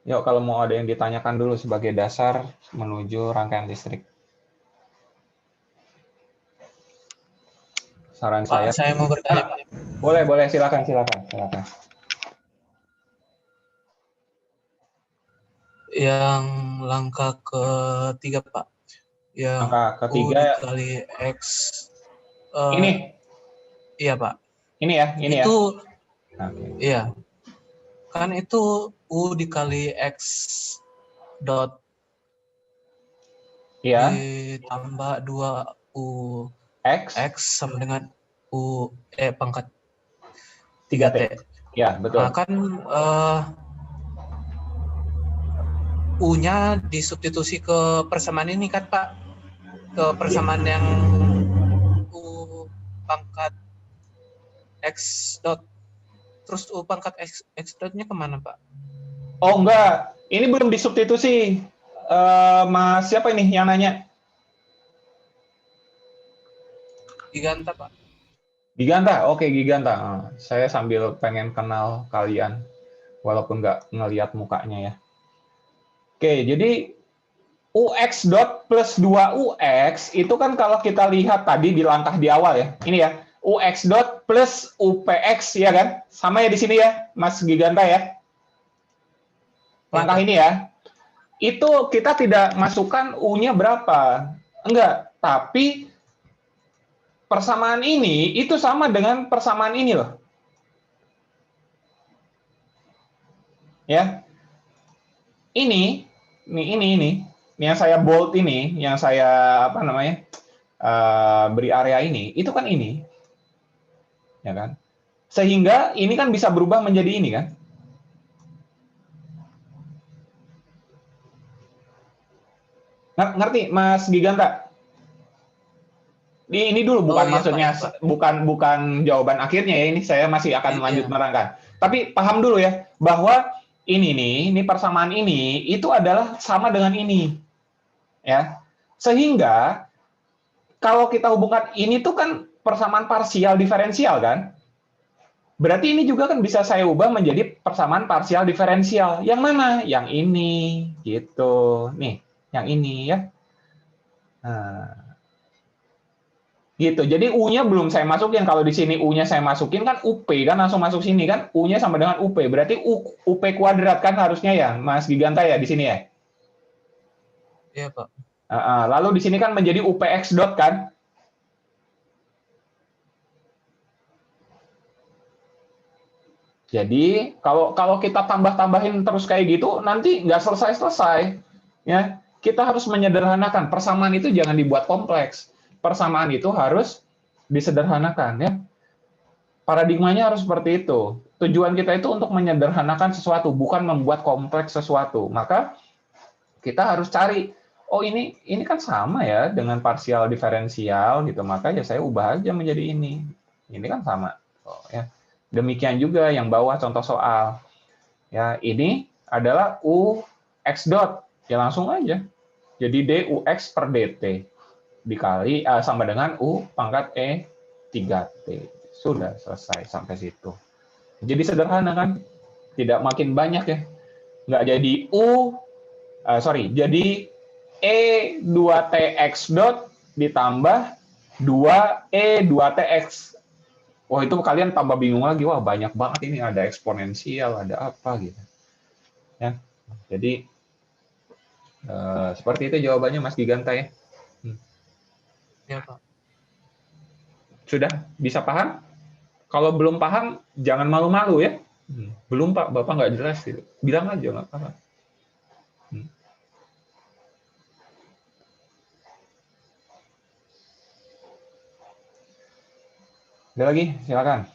Yuk, kalau mau ada yang ditanyakan dulu sebagai dasar menuju rangkaian listrik. Saran Pak, saya mau bertanya, Pak. Boleh, silakan. Yang langkah ketiga, Pak. Yang Langkah ketiga U dikali X. ini. Iya, Pak. Ini ya. Itu, Oke. iya. Kan itu U dikali X dot Iya. ditambah 2U X sama dengan U pangkat 3T. Ya, betul. Nah, kan U-nya disubstitusi ke persamaan ini kan, Pak? Ke persamaan yang U pangkat X dot. Terus U pangkat X dot-nya kemana, Pak? Oh, enggak. Ini belum disubstitusi. Mas, siapa ini yang nanya? Giganta, Pak. Giganta? Oke, Giganta. Saya sambil pengen kenal kalian. Walaupun nggak ngelihat mukanya ya. Oke, jadi UX dot plus 2UX itu kan kalau kita lihat tadi di langkah di awal ya. Ini ya. UX dot plus UPX ya kan? Sama ya di sini ya, Mas Giganta ya. Langkah ini ya. Itu kita tidak masukkan U-nya berapa. Enggak, tapi persamaan ini itu sama dengan persamaan ini loh. ya. Ini yang saya bold ini, yang saya apa namanya beri area ini, itu kan ini, ya kan? Sehingga ini kan bisa berubah menjadi ini kan? Ngerti, Mas Giganta? Ini dulu bukan iya, maksudnya Pak. bukan jawaban akhirnya ya, ini saya masih akan Iya. lanjut menerangkan. Tapi paham dulu ya bahwa ini persamaan ini itu adalah sama dengan ini. Ya. Sehingga kalau kita hubungkan ini tuh kan persamaan parsial diferensial kan? Berarti ini juga kan bisa saya ubah menjadi persamaan parsial diferensial. Yang mana? Yang ini gitu. Nih, yang ini ya. Nah, gitu. Jadi U-nya belum saya masukin. Kalau di sini U-nya saya masukin kan UP kan langsung masuk sini kan. U-nya sama dengan UP. Berarti UP kuadrat kan harusnya ya, Mas Giganta ya di sini ya. Iya, Pak. Lalu di sini kan menjadi UPX dot kan. Jadi kalau kita tambah-tambahin terus kayak gitu nanti nggak selesai-selesai. Ya, kita harus menyederhanakan. Persamaan itu jangan dibuat kompleks. Persamaan itu harus disederhanakan ya. Paradigmanya harus seperti itu. Tujuan kita itu untuk menyederhanakan sesuatu, bukan membuat kompleks sesuatu. Maka kita harus cari, oh ini kan sama ya dengan parsial diferensial gitu. Maka ya saya ubah aja menjadi ini. Ini kan sama. Oh, ya. Demikian juga yang bawah contoh soal. Ya, ini adalah U X dot. Ya langsung aja. Jadi DUX per DT dikali sama dengan U pangkat E 3T. Sudah selesai sampai situ. Jadi sederhana kan? Tidak makin banyak ya. Nggak jadi jadi E2TX dot ditambah 2E2TX. Wah, itu kalian tambah bingung lagi. Wah, banyak banget ini. Ada eksponensial, ada apa gitu. Ya, jadi seperti itu jawabannya Mas Giganta ya. Iya, Pak. Sudah bisa paham? Kalau belum paham, jangan malu-malu ya. Belum Pak, Bapak nggak jelas gitu. Bilang aja nggak apa-apa. Ada lagi? Silakan.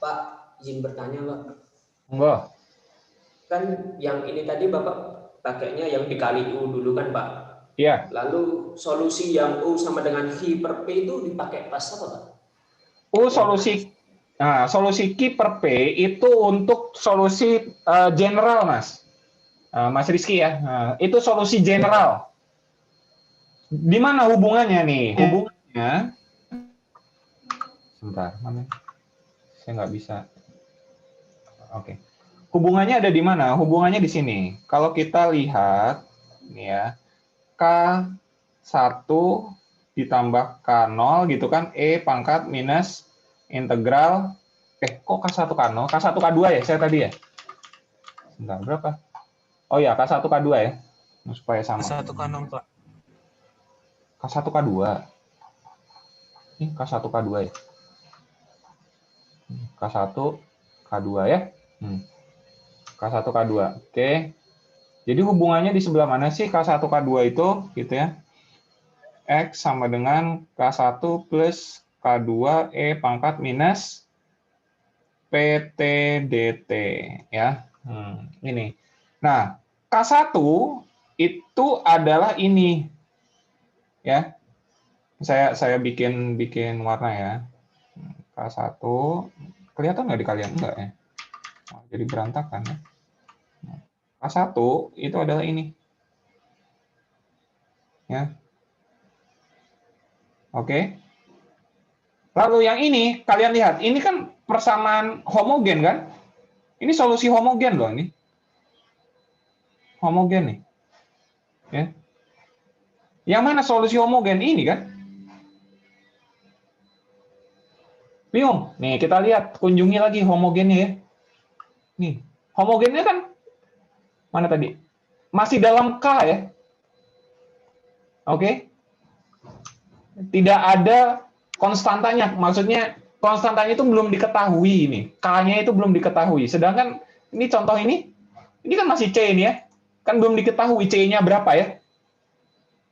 Pak, izin bertanya, Pak. Enggak. Kan yang ini tadi Bapak pakainya yang dikali U dulu kan, Pak? Iya. Lalu solusi yang U sama dengan Q per P itu dipakai pas apa, Pak? Solusi Q per P itu untuk solusi general, Mas. Mas Rizky ya. Itu solusi general. Di mana hubungannya nih? Hubungannya, sebentar, mana? Saya nggak bisa. Oke. Hubungannya ada di mana? Hubungannya di sini. Kalau kita lihat, nih ya, K1 ditambah K0 gitu kan, E pangkat minus integral, kok K1 K0? K1 K2 ya, saya tadi ya? Sebentar, berapa? Oh ya, K1 K2 ya, supaya sama. K1 K0, Pak. K1 K2. Ini K1 K2 ya? K1 K2 ya? K1 K2. Oke. Jadi hubungannya di sebelah mana sih K1 K2 itu gitu ya? X sama dengan K1 plus K2 E pangkat minus PT DT ya. Ini. Nah, K1 itu adalah ini. Ya. Saya bikin warna ya. K1 kelihatan nggak di kalian? Enggak ya? Jadi berantakan ya. K1 itu adalah ini. Ya. Oke. Lalu yang ini, kalian lihat, ini kan persamaan homogen kan? Ini solusi homogen loh ini. Homogen nih. Ya. Yang mana solusi homogen ini kan? Bingung? Nih, kita lihat, kunjungi lagi homogennya ya. Nih, homogennya kan mana tadi? Masih dalam K ya. Oke. Tidak ada konstantanya, maksudnya konstantanya itu belum diketahui ini, K-nya itu belum diketahui. Sedangkan ini contoh ini kan masih C ini ya, kan belum diketahui C-nya berapa ya.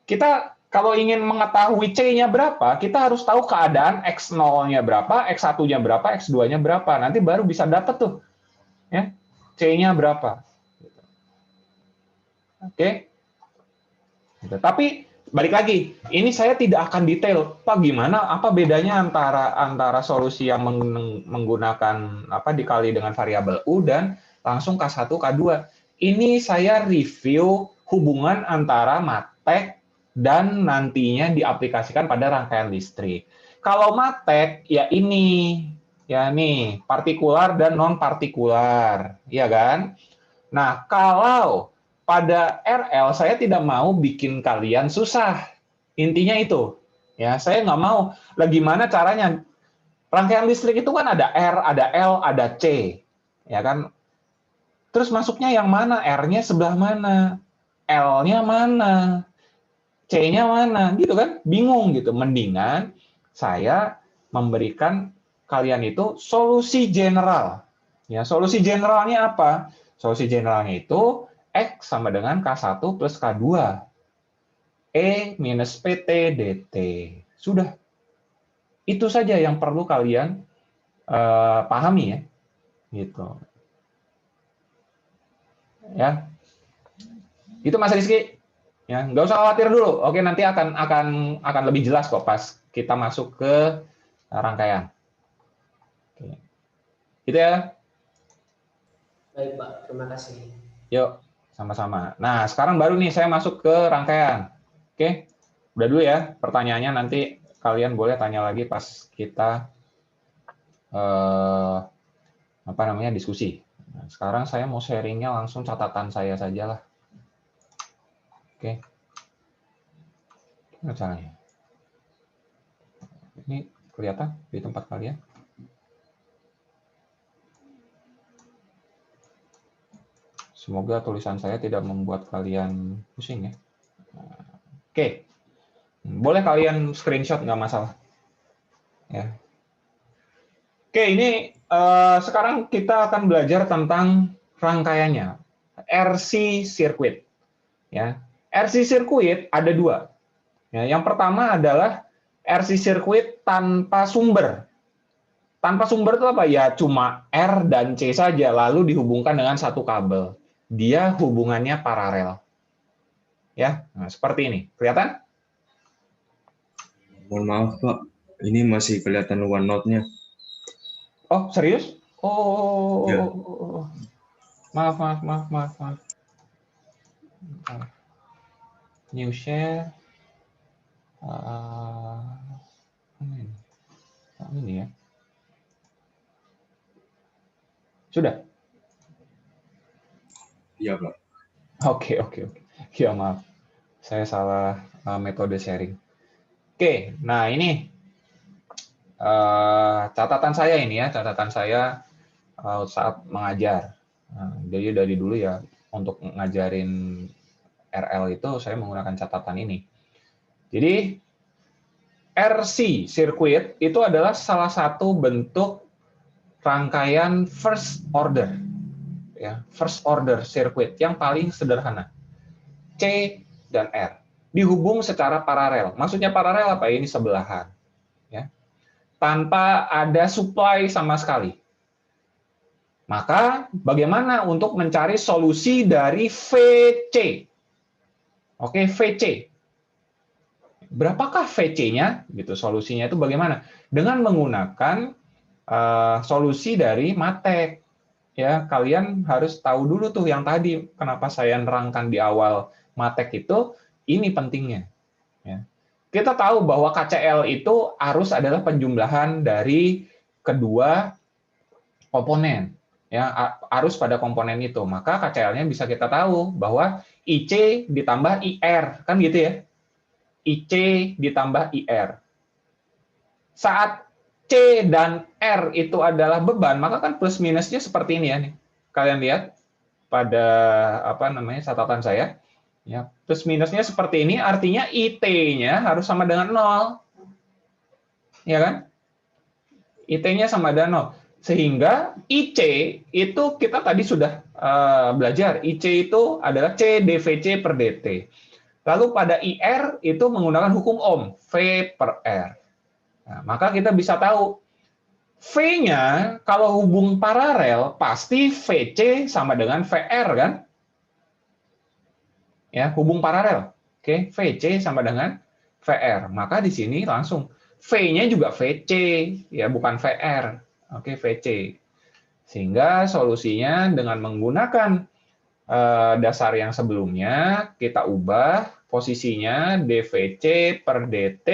Kita kalau ingin mengetahui C-nya berapa, kita harus tahu keadaan X0-nya berapa, X1-nya berapa, X2-nya berapa. Nanti baru bisa dapat tuh ya, C-nya berapa. Oke. Gitu. Tapi balik lagi, ini saya tidak akan detail, Pak, gimana, apa bedanya antara solusi yang menggunakan dikali dengan variabel U dan langsung K1, K2. Ini saya review hubungan antara matek dan nantinya diaplikasikan pada rangkaian listrik. Kalau matek, ya ini, ya nih, partikular dan non-partikular, ya kan? Nah, kalau pada RL saya tidak mau bikin kalian susah. Intinya itu. Ya, saya nggak mau. Lah gimana caranya? Rangkaian listrik itu kan ada R, ada L, ada C. Ya kan? Terus masuknya yang mana? R-nya sebelah mana? L-nya mana? C-nya mana? Gitu kan? Bingung gitu. Mendingan saya memberikan kalian itu solusi general. Ya, solusi generalnya apa? Solusi generalnya itu X sama dengan K1 plus K2. E minus PT DT. Sudah. Itu saja yang perlu kalian pahami ya. Gitu. Ya. Itu Mas Rizky. Ya, nggak usah khawatir dulu. Oke, nanti akan lebih jelas kok pas kita masuk ke rangkaian. Oke. Gitu ya. Baik, Pak. Terima kasih. Yuk. Sama-sama. Nah, sekarang baru nih saya masuk ke rangkaian. Oke, udah dulu ya pertanyaannya, nanti kalian boleh tanya lagi pas kita diskusi. Nah, sekarang saya mau sharingnya langsung catatan saya saja lah. Oke, gimana caranya? Ini kelihatan di tempat kalian? Semoga tulisan saya tidak membuat kalian pusing ya. Oke, boleh kalian screenshot, nggak masalah. Ya. Oke, ini sekarang kita akan belajar tentang rangkaiannya, RC circuit. Ya, RC circuit ada dua. Ya, yang pertama adalah RC circuit tanpa sumber. Tanpa sumber itu apa? Ya cuma R dan C saja, lalu dihubungkan dengan satu kabel. Dia hubungannya paralel. Ya, nah, seperti ini. Kelihatan? Mohon maaf, Pak. Ini masih kelihatan one note-nya. Oh, serius? Oh, Ya. Maaf. New share. Ini ya. Sudah? Iya, Pak. Oke. Ya, maaf. Saya salah metode sharing. Oke, nah ini catatan saya ini ya, catatan saya saat mengajar. Jadi dari dulu ya, untuk ngajarin RL itu saya menggunakan catatan ini. Jadi RC circuit itu adalah salah satu bentuk rangkaian first order. Ya, first order circuit yang paling sederhana. C dan R dihubung secara paralel. Maksudnya paralel apa? Ini sebelahan. Ya. Tanpa ada supply sama sekali. Maka bagaimana untuk mencari solusi dari VC? Oke, VC. Berapakah VC-nya? Gitu, solusinya itu bagaimana? Dengan menggunakan solusi dari matek. Ya, kalian harus tahu dulu tuh yang tadi kenapa saya nerangkan di awal matek itu, ini pentingnya. Ya. Kita tahu bahwa KCL itu arus adalah penjumlahan dari kedua komponen. Ya, arus pada komponen itu. Maka KCL-nya bisa kita tahu bahwa IC ditambah IR, kan gitu ya. IC ditambah IR. Saat C dan R itu adalah beban, maka kan plus minusnya seperti ini ya nih. Kalian lihat pada catatan saya, ya, plus minusnya seperti ini, artinya IT-nya harus sama dengan 0. Ya kan? IT-nya sama dengan 0. Sehingga IC itu kita tadi sudah belajar. IC itu adalah C dVC per dt. Lalu pada IR itu menggunakan hukum Ohm, V per R. Nah, maka kita bisa tahu V-nya kalau hubung paralel pasti VC sama dengan VR kan? Ya, hubung paralel. Oke, VC sama dengan VR. Maka di sini langsung V-nya juga VC, ya bukan VR. Oke, VC. Sehingga solusinya dengan menggunakan dasar yang sebelumnya, kita ubah posisinya dVC per dt,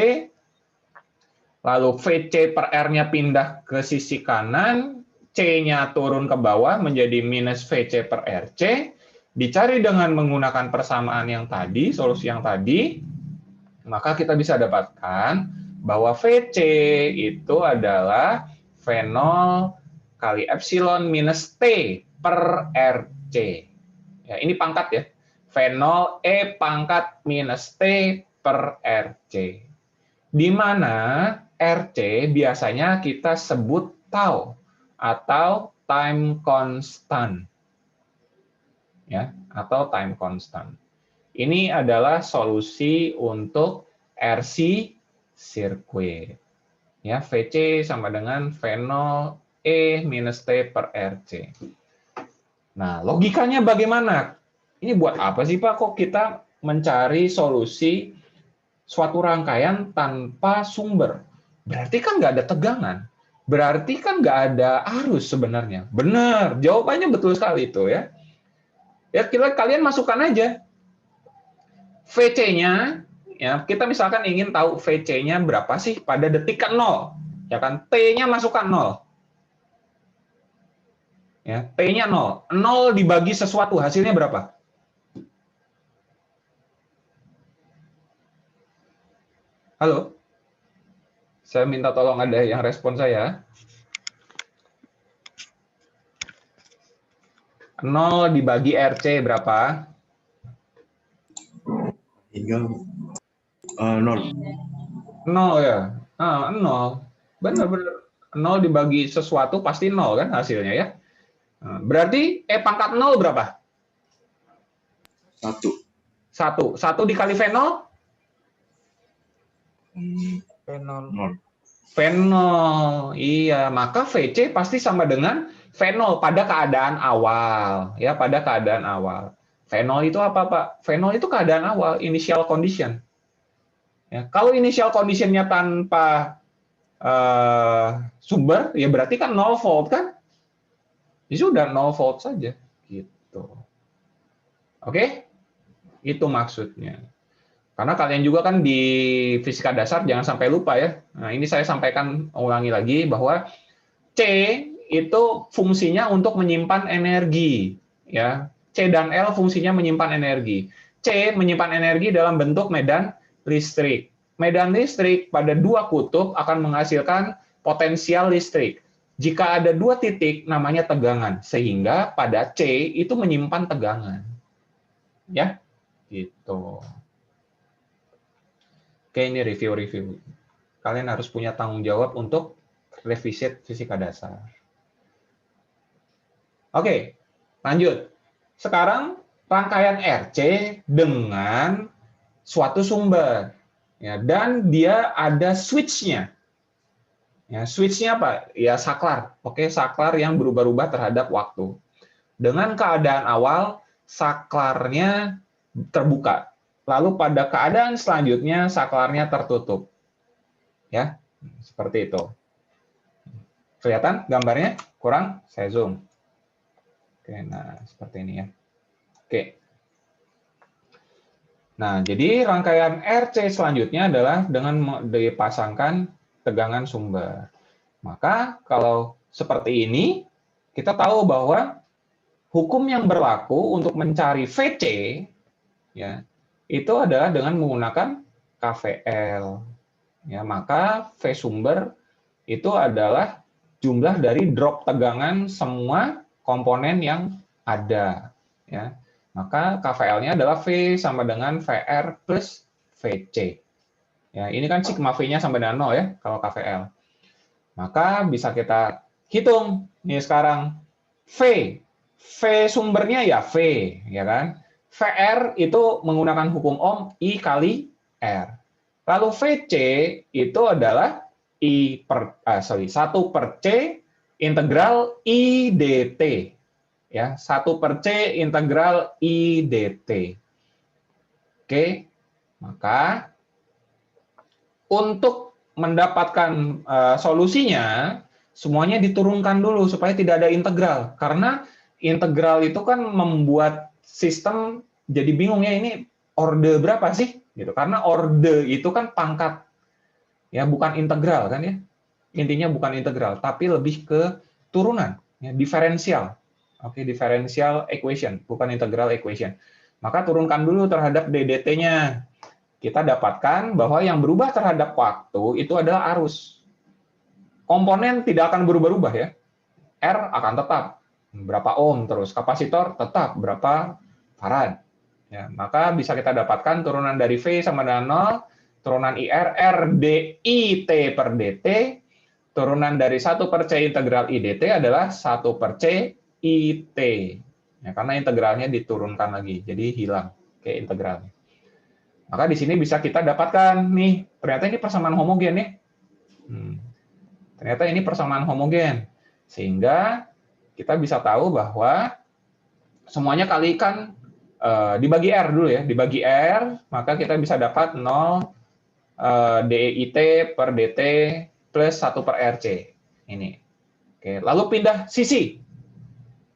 lalu VC per R-nya pindah ke sisi kanan, C-nya turun ke bawah menjadi minus VC per RC, dicari dengan menggunakan persamaan yang tadi, solusi yang tadi, maka kita bisa dapatkan bahwa VC itu adalah V0 kali epsilon minus T per RC. Ya, ini pangkat ya. V0 E pangkat minus T per RC. Di mana RC biasanya kita sebut tau atau time constant. Ya, atau time constant. Ini adalah solusi untuk RC sirkuit. Ya, VC sama dengan V0 E minus T per RC. Nah, logikanya bagaimana? Ini buat apa sih Pak? Kok kita mencari solusi suatu rangkaian tanpa sumber? Berarti kan nggak ada tegangan. Berarti kan nggak ada arus sebenarnya. Benar, jawabannya betul sekali itu ya. Ya, kalian masukkan aja. VC-nya, ya kita misalkan ingin tahu VC-nya berapa sih pada detik ke 0. Ya kan, T-nya masukkan 0. Ya, T-nya 0. 0 dibagi sesuatu, hasilnya berapa? Halo? Saya minta tolong ada yang respon saya. 0 dibagi RC berapa? Hingga 0. 0 ya? 0. Benar-benar. 0 dibagi sesuatu pasti 0 kan hasilnya ya? Berarti E pangkat 0 berapa? 1. 1. 1 dikali V0? V0. 0. V0. Iya, maka VC pasti sama dengan V0 pada keadaan awal. Ya, pada keadaan awal. V0 itu apa, Pak? V0 itu keadaan awal, initial condition. Ya, kalau initial condition-nya tanpa sumber, ya berarti kan 0 volt kan? Ya sudah 0 volt saja. Gitu. Oke? Itu maksudnya. Karena kalian juga kan di fisika dasar jangan sampai lupa ya. Nah, ini saya sampaikan ulangi lagi bahwa C itu fungsinya untuk menyimpan energi, ya. C dan L fungsinya menyimpan energi. C menyimpan energi dalam bentuk medan listrik. Medan listrik pada dua kutub akan menghasilkan potensial listrik. Jika ada dua titik namanya tegangan, sehingga pada C itu menyimpan tegangan. Ya, gitu. Oke, ini review-review. Kalian harus punya tanggung jawab untuk revisit fisika dasar. Oke, lanjut. Sekarang rangkaian RC dengan suatu sumber. Ya, dan dia ada switch-nya. Ya, switch-nya apa? Ya, saklar. Oke, saklar yang berubah-ubah terhadap waktu. Dengan keadaan awal, saklarnya terbuka. Lalu pada keadaan selanjutnya, saklarnya tertutup. Ya, seperti itu. Kelihatan gambarnya? Kurang? Saya zoom. Oke, nah seperti ini ya. Oke. Nah, jadi rangkaian RC selanjutnya adalah dengan dipasangkan tegangan sumber. Maka kalau seperti ini, kita tahu bahwa hukum yang berlaku untuk mencari VC ya, itu adalah dengan menggunakan KVL. Ya, maka V sumber itu adalah jumlah dari drop tegangan semua komponen yang ada. Ya. Maka KVL-nya adalah V sama dengan VR plus VC. Ya, ini kan sigma V-nya sama dengan 0 ya, kalau KVL. Maka bisa kita hitung nih sekarang V. V sumbernya ya V, ya kan? VR itu menggunakan hukum Ohm I kali R. Lalu VC itu adalah 1 per C integral I dt. Ya, 1 per C integral I dt. Oke, maka untuk mendapatkan solusinya, semuanya diturunkan dulu supaya tidak ada integral. Karena integral itu kan membuat sistem jadi bingung ya, ini orde berapa sih? Gitu. Karena orde itu kan pangkat, ya bukan integral kan ya. Intinya bukan integral, tapi lebih ke turunan, ya, diferensial. Oke, differential equation, bukan integral equation. Maka turunkan dulu terhadap DDT-nya. Kita dapatkan bahwa yang berubah terhadap waktu itu adalah arus. Komponen tidak akan berubah-ubah ya. R akan tetap berapa ohm, terus kapasitor tetap berapa farad. Ya, maka bisa kita dapatkan turunan dari V sama dengan 0, turunan IR, R dIT per dt, turunan dari 1 per C integral IDT adalah 1 per C IT. Ya, karena integralnya diturunkan lagi, jadi hilang ke integralnya. Maka di sini bisa kita dapatkan nih, ternyata ini persamaan homogen ya. Ternyata ini persamaan homogen. Sehingga kita bisa tahu bahwa semuanya kalikan dibagi R dulu ya. Dibagi R, maka kita bisa dapat 0 DIT per DT plus 1 per RC. Ini. Oke, lalu pindah sisi.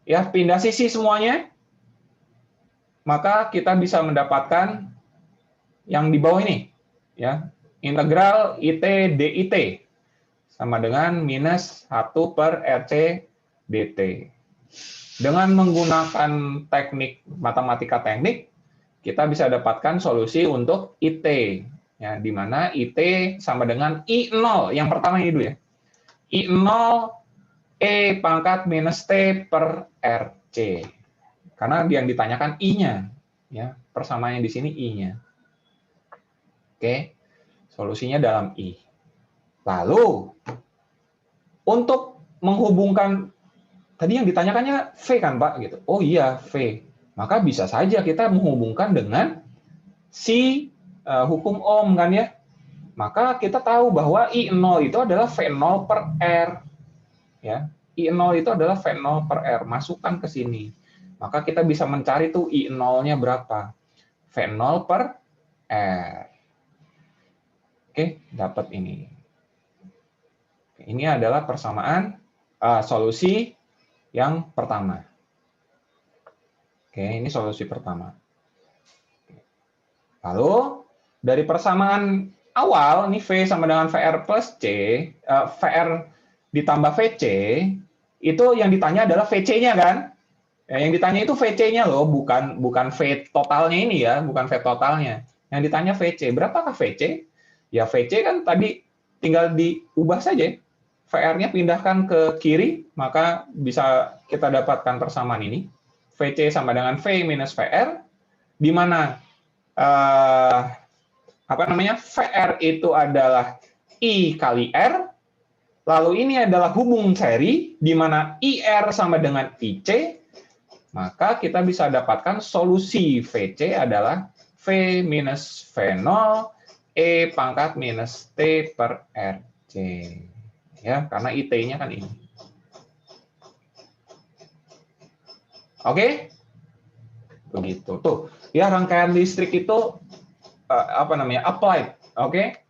Ya, pindah sisi semuanya. Maka kita bisa mendapatkan yang di bawah ini, ya, integral IT DIT sama dengan minus 1 per RC DT. Dengan menggunakan teknik matematika teknik, kita bisa dapatkan solusi untuk IT, ya, di mana IT sama dengan I0, yang pertama ini dulu ya, I0 E pangkat minus T per RC. Karena yang ditanyakan I-nya, ya, persamaannya di sini I-nya. Oke, solusinya dalam I. Lalu, untuk menghubungkan, tadi yang ditanyakannya V kan Pak? Gitu. Oh iya, V. Maka bisa saja kita menghubungkan dengan si hukum Ohm kan ya. Maka kita tahu bahwa I0 itu adalah V0 per R. Ya, I0 itu adalah V0 per R. Masukkan ke sini. Maka kita bisa mencari tuh I0-nya berapa. V0 per R. Oke, dapat ini. Ini adalah persamaan solusi yang pertama. Oke, ini solusi pertama. Lalu, dari persamaan awal, ini V sama dengan VR plus C, VR ditambah VC, itu yang ditanya adalah VC-nya kan? Yang ditanya itu VC-nya loh, bukan V totalnya ini ya, bukan V totalnya. Yang ditanya VC, berapakah VC? Ya VC kan tadi tinggal diubah saja. VR-nya pindahkan ke kiri, maka bisa kita dapatkan persamaan ini. VC sama dengan V minus VR, di mana VR itu adalah I kali R, lalu ini adalah hubung seri, di mana IR sama dengan IC, maka kita bisa dapatkan solusi VC adalah V minus V0 E pangkat minus T per RC. Ya, karena IT-nya kan ini. Oke? Begitu. Tuh, ya rangkaian listrik itu applied. Oke?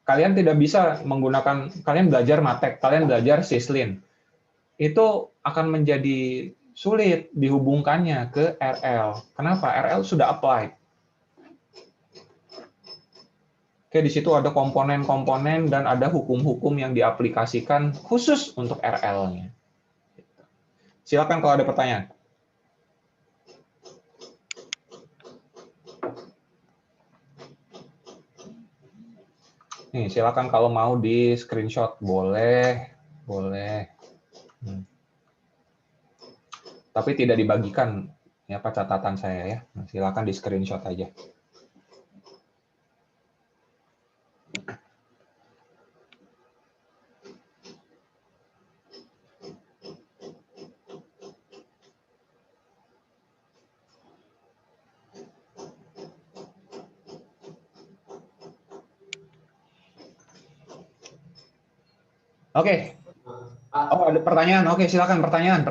Kalian tidak bisa menggunakan, kalian belajar matek, kalian belajar sislin. Itu akan menjadi sulit dihubungkannya ke RL. Kenapa? RL sudah applied. Oke, di situ ada komponen-komponen dan ada hukum-hukum yang diaplikasikan khusus untuk RL-nya. Silakan kalau ada pertanyaan. Nih, silakan kalau mau di screenshot, boleh. Tapi tidak dibagikan ya Pak catatan saya ya. Nah, silakan di screenshot aja. Oke. Pak, Oh, ada pertanyaan. Oke, silakan pertanyaan.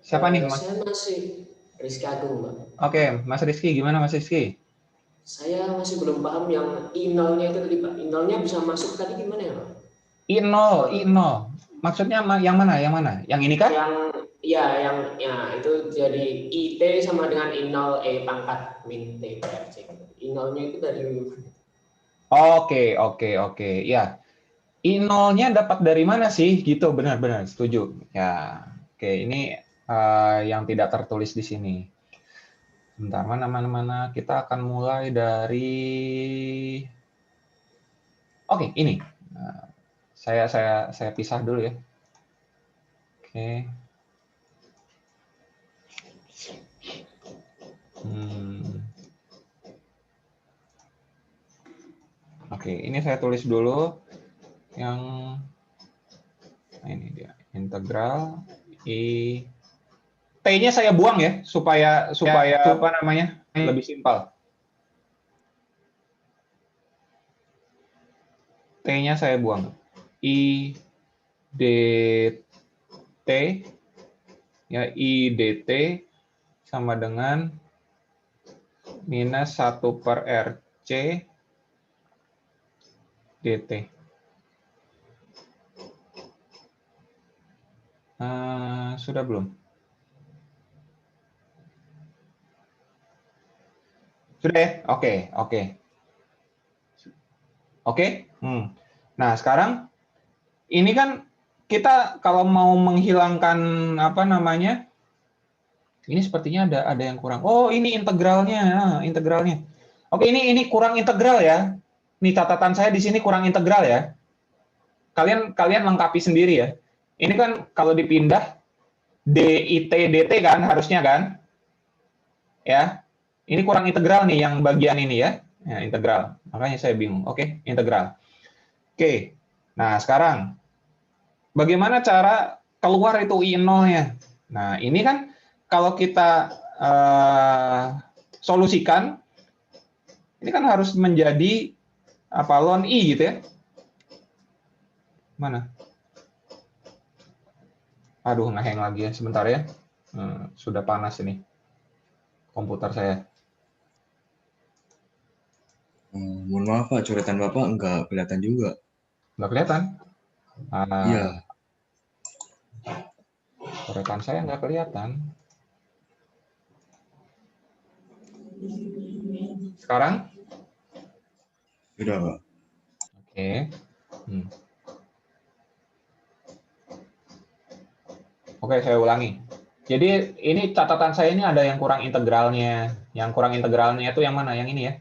Siapa nih, Mas? saya masih Rizky Agung, Pak. Oke, Mas Rizky, gimana Mas Rizky? Saya masih belum paham yang I0-nya itu tadi, Pak. I0-nya bisa masuk tadi gimana ya, Pak? I0. Maksudnya yang mana? Yang ini kah? Yang itu jadi IT sama dengan I0 E pangkat min T per C. I0-nya itu dari Oke. Ya. I0-nya dapat dari mana sih? Gitu, benar-benar setuju. Ya. Oke, ini yang tidak tertulis di sini. Bentar, mana. Kita akan mulai dari Oke, ini. Saya pisah dulu ya. Oke. Oke, ini saya tulis dulu yang ini dia, integral I T-nya saya buang ya supaya apa namanya? Lebih simpel. T-nya saya buang. I dt ya I dt sama dengan minus 1 per RC dt. Sudah belum? Sudah ya? Oke. Nah, sekarang ini kan kita kalau mau menghilangkan apa namanya? Ini sepertinya ada yang kurang. Oh, ini integralnya. Oke, ini kurang integral ya. Ini catatan saya di sini kurang integral ya. Kalian lengkapi sendiri ya. Ini kan kalau dipindah DIT DT kan harusnya kan? Ya. Ini kurang integral nih yang bagian ini ya. Ya, integral. Makanya saya bingung. Oke, integral. Oke. Nah, sekarang bagaimana cara keluar itu I0-nya? Nah, ini kan kalau kita solusikan, ini kan harus menjadi apa ln I gitu ya. Mana? Aduh, ngehang lagi ya. Sebentar ya. Sudah panas ini komputer saya. Mohon maaf Pak, coretan Bapak nggak kelihatan juga. Nggak kelihatan? Iya. Coretan saya nggak kelihatan. Sekarang? Sudah Pak. Oke. Oke, saya ulangi. Jadi ini catatan saya ini ada yang kurang integralnya. Yang kurang integralnya itu yang mana? Yang ini ya.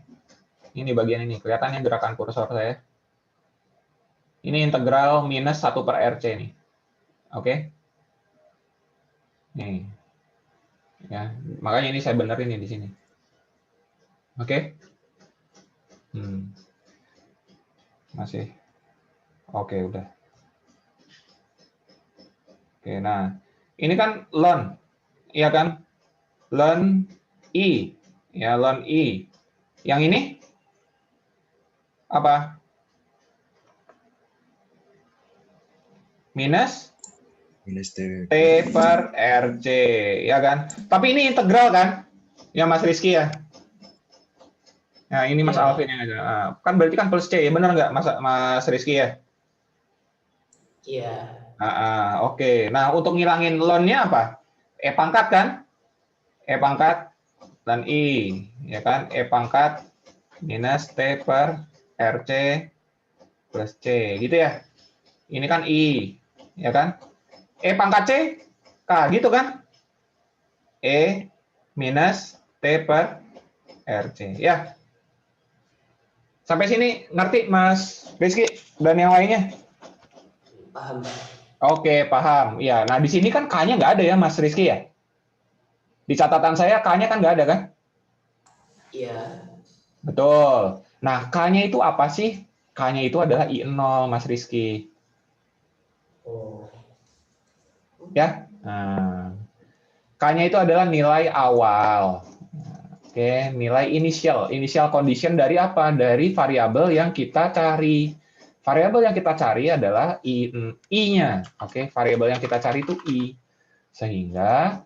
Ini bagian ini. Kelihatannya gerakan kursor saya. Ini integral minus 1 per RC nih. Oke. Nih. Ya, makanya ini saya benerin nih di sini. Oke. Masih. Oke, udah. Oke, nah. Ini kan ln, iya kan? Ln I, ya ln I. Yang ini apa? Minus T per RC, ya kan? Tapi ini integral kan? Ya Mas Rizky ya? Nah, ini Mas Alvin yang ada. Kan berarti kan plus C, ya benar nggak Mas Rizky ya? Iya. Oke. Nah, untuk ngilangin ln-nya apa? E pangkat kan? E pangkat dan I, ya kan? E pangkat minus T per RC plus C, gitu ya? Ini kan I, ya kan? E pangkat C, K, gitu kan? E minus T per RC, ya? Sampai sini ngerti Mas Rizky dan yang lainnya? Paham, Pak. Oke, paham. Ya, nah di sini kan K-nya nggak ada ya, Mas Rizky ya? Di catatan saya K-nya kan nggak ada kan? Iya. Betul. Nah, K-nya itu apa sih? K-nya itu adalah I0, Mas Rizky. Oh. Ya. Nah, K-nya itu adalah nilai awal. Oke, nilai initial condition dari apa? Dari variabel yang kita cari. variabel yang kita cari adalah I-nya. Oke, variabel yang kita cari itu I. Sehingga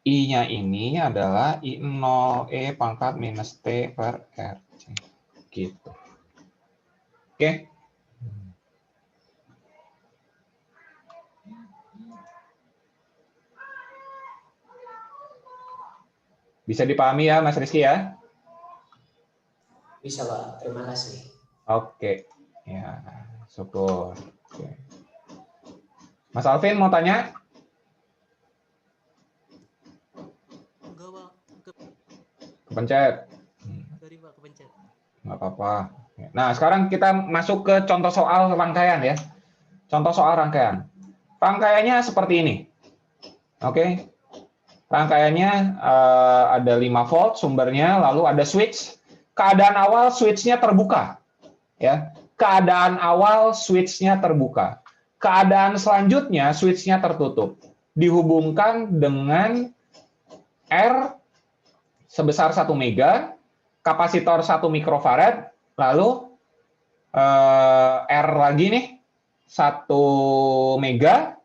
I-nya ini adalah I0 E pangkat minus T per RC. Gitu. Oke. Bisa dipahami ya, Mas Rizky ya? Bisa, Pak. Terima kasih. Oke. Ya, syukur. Oke. Mas Alvin mau tanya? Enggak, Pak. Kepencet. Sorry, Pak, kepencet. Nggak apa-apa. Nah, sekarang kita masuk ke contoh soal rangkaian ya. Contoh soal rangkaian. Rangkaiannya seperti ini. Oke. Rangkaiannya ada 5 volt sumbernya, lalu ada switch. Keadaan awal switch-nya terbuka. Ya. Keadaan awal switch-nya terbuka. Keadaan selanjutnya switch-nya tertutup. Dihubungkan dengan R sebesar 1 mega, kapasitor 1 mikrofarad, lalu R lagi nih 1 mega,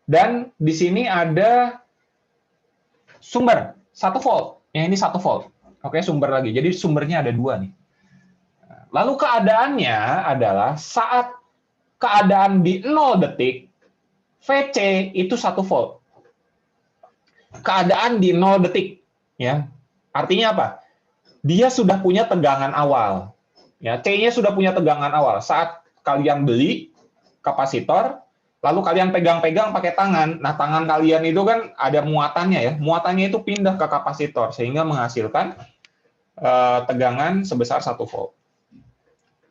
dan di sini ada sumber 1 volt. Yang ini 1 volt. Oke, sumber lagi. Jadi sumbernya ada 2 nih. Lalu keadaannya adalah saat keadaan di 0 detik, VC itu 1 volt. Keadaan di 0 detik. Ya. Artinya apa? Dia sudah punya tegangan awal. Ya, C-nya sudah punya tegangan awal. Saat kalian beli kapasitor, lalu kalian pegang-pegang pakai tangan. Nah, tangan kalian itu kan ada muatannya ya. Muatannya itu pindah ke kapasitor sehingga menghasilkan tegangan sebesar 1 volt.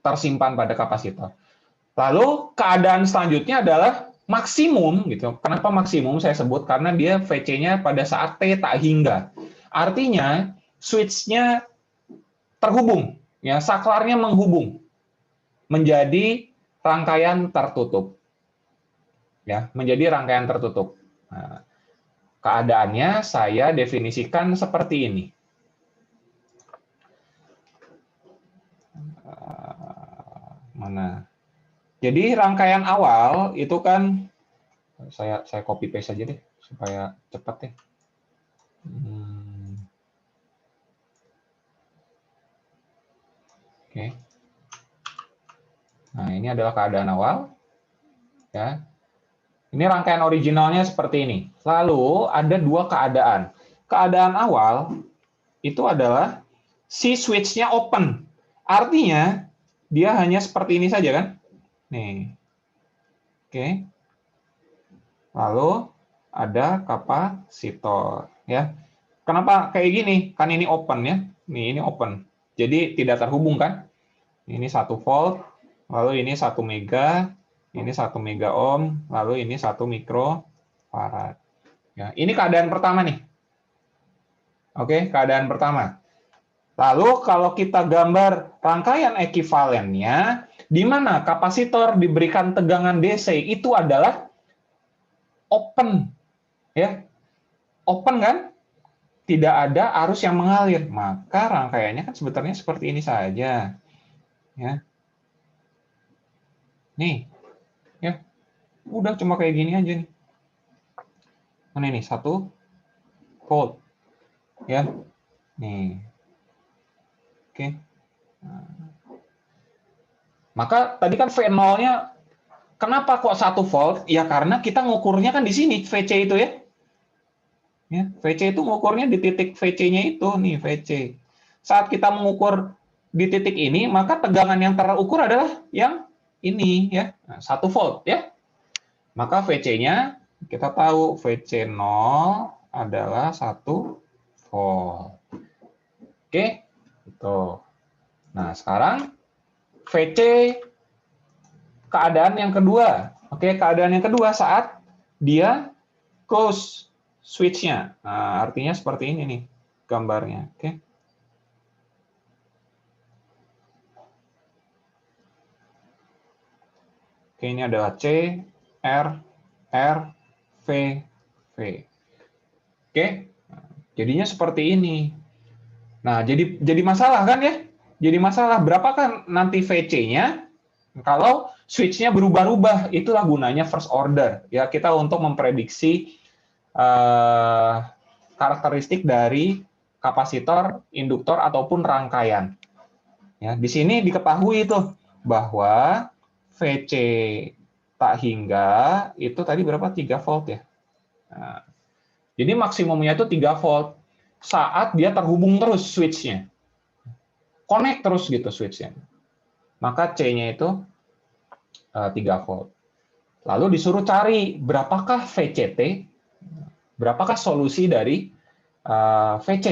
Tersimpan pada kapasitor. Lalu keadaan selanjutnya adalah maksimum gitu. Kenapa maksimum saya sebut? Karena dia VC-nya pada saat T tak hingga. Artinya switch-nya terhubung, ya, saklarnya menghubung menjadi rangkaian tertutup. Ya, menjadi rangkaian tertutup. Nah, keadaannya saya definisikan seperti ini. Mana? Jadi rangkaian awal itu kan saya copy paste aja deh supaya cepat ya. Oke. Nah, ini adalah keadaan awal. Ya. Ini rangkaian originalnya seperti ini. Lalu ada 2 keadaan. Keadaan awal itu adalah si switch-nya open. Artinya dia hanya seperti ini saja kan? Nih. Oke. Lalu ada kapasitor ya. Kenapa kayak gini? Kan ini open ya. Nih, ini open. Jadi tidak terhubung kan? Ini 1 volt, lalu ini 1 mega, ini 1 mega ohm, lalu ini 1 mikrofarad. Ya, ini keadaan pertama nih. Oke, keadaan pertama. Lalu kalau kita gambar rangkaian ekivalennya, di mana kapasitor diberikan tegangan DC itu adalah open. Ya. Open kan? Tidak ada arus yang mengalir. Maka rangkaiannya kan sebetulnya seperti ini saja. Ya. Nih. Ya. Udah cuma kayak gini aja nih. Mana ini? 1 volt. Ya. Nih. Oke. Maka tadi kan V0-nya kenapa kok 1 volt? Ya karena kita ngukurnya kan di sini VC itu ya. Ya, VC itu ngukurnya di titik VC-nya itu nih VC. Saat kita mengukur di titik ini, maka tegangan yang terukur adalah yang ini ya. Nah, 1 volt ya. Maka VC-nya kita tahu VC0 adalah 1 volt. Oke. Itu. Nah, sekarang VC keadaan yang kedua. Oke, keadaan yang kedua saat dia close switch-nya. Nah, artinya seperti ini nih gambarnya. Oke. Oke, ini adalah C, R, R, V, V. Oke. Jadinya seperti ini. Nah, jadi masalah kan ya? Jadi masalah berapakah nanti VC-nya Kalau switch-nya berubah-ubah, itulah gunanya first order. Ya, kita untuk memprediksi karakteristik dari kapasitor, induktor, ataupun rangkaian. Ya, di sini diketahui itu bahwa VC tak hingga itu tadi berapa? 3 volt ya. Nah, jadi maksimumnya itu 3 volt saat dia terhubung terus switch-nya. Connect terus gitu switch-nya. Maka C-nya itu 3 volt. Lalu disuruh cari berapakah VCT, berapakah solusi dari VC.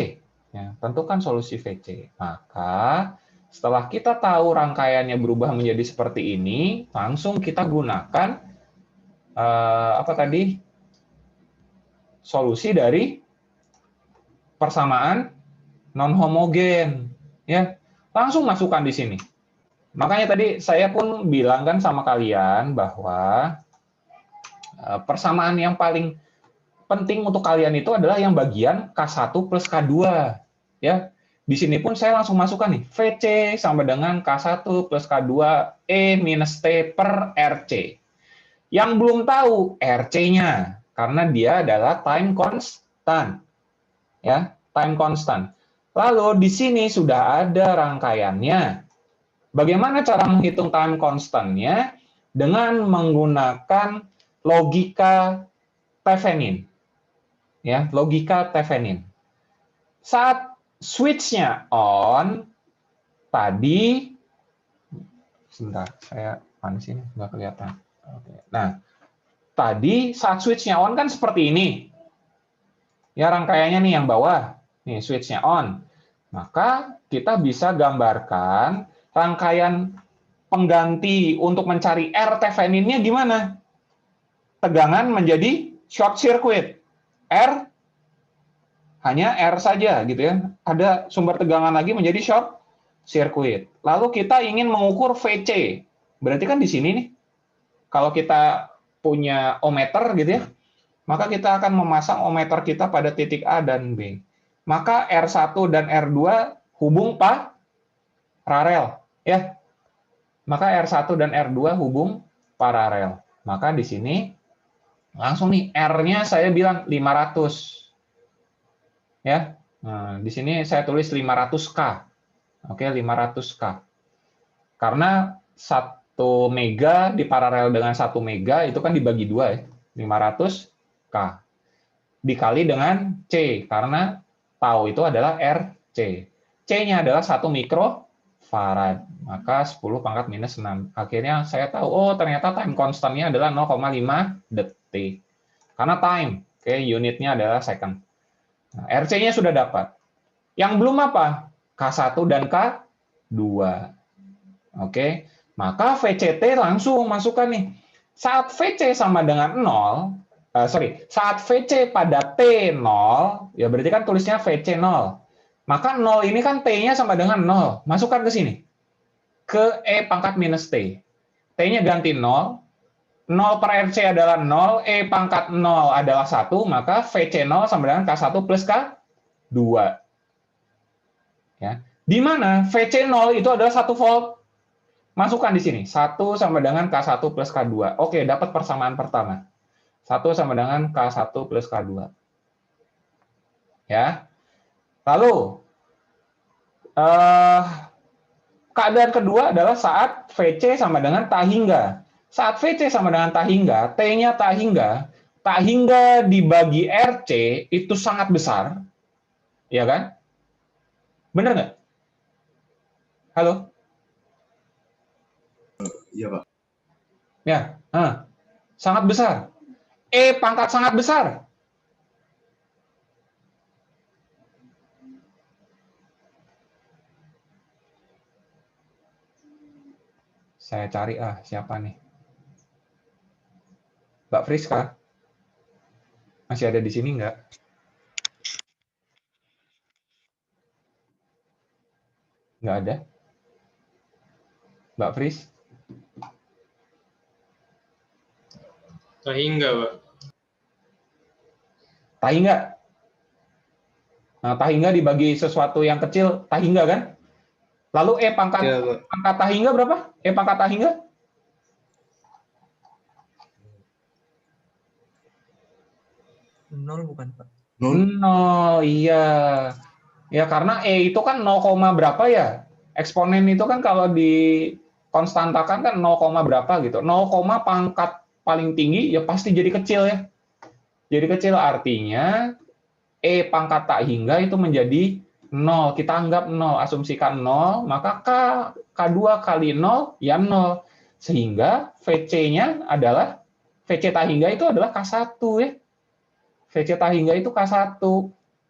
Ya, tentukan solusi VC. Maka setelah kita tahu rangkaiannya berubah menjadi seperti ini, langsung kita gunakan apa tadi? Solusi dari persamaan non homogen, ya. Langsung masukkan di sini. Makanya tadi saya pun bilang kan sama kalian bahwa persamaan yang paling penting untuk kalian itu adalah yang bagian K1 plus K2, ya. Di sini pun saya langsung masukkan nih, VC sama dengan K1 plus K2 E minus T per RC. Yang belum tahu RC-nya, karena dia adalah time constant. Ya, time constant. Lalu di sini sudah ada rangkaiannya. Bagaimana cara menghitung time constant-nya? Dengan menggunakan logika Thevenin. Ya, logika Thevenin. Saat switch-nya on, tadi, sebentar, saya mana sini nggak kelihatan. Oke. Nah, tadi saat switch-nya on kan seperti ini. Ya, rangkaiannya nih yang bawah. Nih, switch-nya on. Maka kita bisa gambarkan rangkaian pengganti untuk mencari R Thevenin-nya gimana? Tegangan menjadi short circuit. R hanya R saja gitu ya. Ada sumber tegangan lagi menjadi short circuit. Lalu kita ingin mengukur VC. Berarti kan di sini nih. Kalau kita punya ohmmeter gitu ya, maka kita akan memasang ohmmeter kita pada titik A dan B. Maka R1 dan R2 hubung paralel, ya. Maka R1 dan R2 hubung paralel. Maka di sini langsung nih R-nya saya bilang 500. Ya. Nah, di sini saya tulis 500K. Oke, 500K. Karena 1 mega diparalel dengan 1 mega itu kan dibagi 2 ya. 500K. Dikali dengan C karena tau itu adalah RC. C-nya adalah 1 mikrofarad. Maka 10 pangkat minus 6. Akhirnya saya tahu, oh ternyata time constant-nya adalah 0,5 detik. Karena time, oke, unitnya adalah second. Nah, RC-nya sudah dapat. Yang belum apa? K1 dan K2. Oke, maka VCT langsung masukkan nih. Saat VC sama dengan 0, saat VC pada T 0, ya berarti kan tulisnya VC 0. Maka 0 ini kan T-nya sama dengan 0. Masukkan ke sini. Ke E pangkat minus T. T-nya ganti 0. 0 per RC adalah 0. E pangkat 0 adalah 1. Maka VC 0 sama dengan K1 plus K2. Ya. Di mana VC 0 itu adalah 1 volt. Masukkan di sini. 1 sama dengan K1 plus K2. Oke, dapat persamaan pertama. 1 sama dengan K1 plus K2. Ya. Lalu, keadaan kedua adalah saat VC sama dengan tak hingga. Saat VC sama dengan tak hingga, T-nya tak hingga dibagi RC itu sangat besar. Ya kan? Benar nggak? Halo? Iya, Pak. Ya, sangat besar. E pangkat sangat besar. Saya cari siapa nih? Mbak Friska? Masih ada di sini nggak? Nggak ada. Mbak Fris? Tak hingga, Pak. Tak hingga. Nah, tak hingga dibagi sesuatu yang kecil, tak hingga kan? Lalu E pangkat Iya, Pak. pangkat tak hingga berapa? E pangkat tak hingga? 0 bukan, Pak? 0, iya. Ya, karena E itu kan 0, berapa ya? Eksponen itu kan kalau dikonstantakan kan 0, berapa gitu. 0, pangkat paling tinggi ya pasti jadi kecil ya. Jadi kecil artinya E pangkat tak hingga itu menjadi 0. Kita anggap 0, asumsikan 0, maka K2 kali 0 ya 0. Sehingga VC-nya adalah, VC tak hingga itu adalah K1 ya. VC tak hingga itu K1.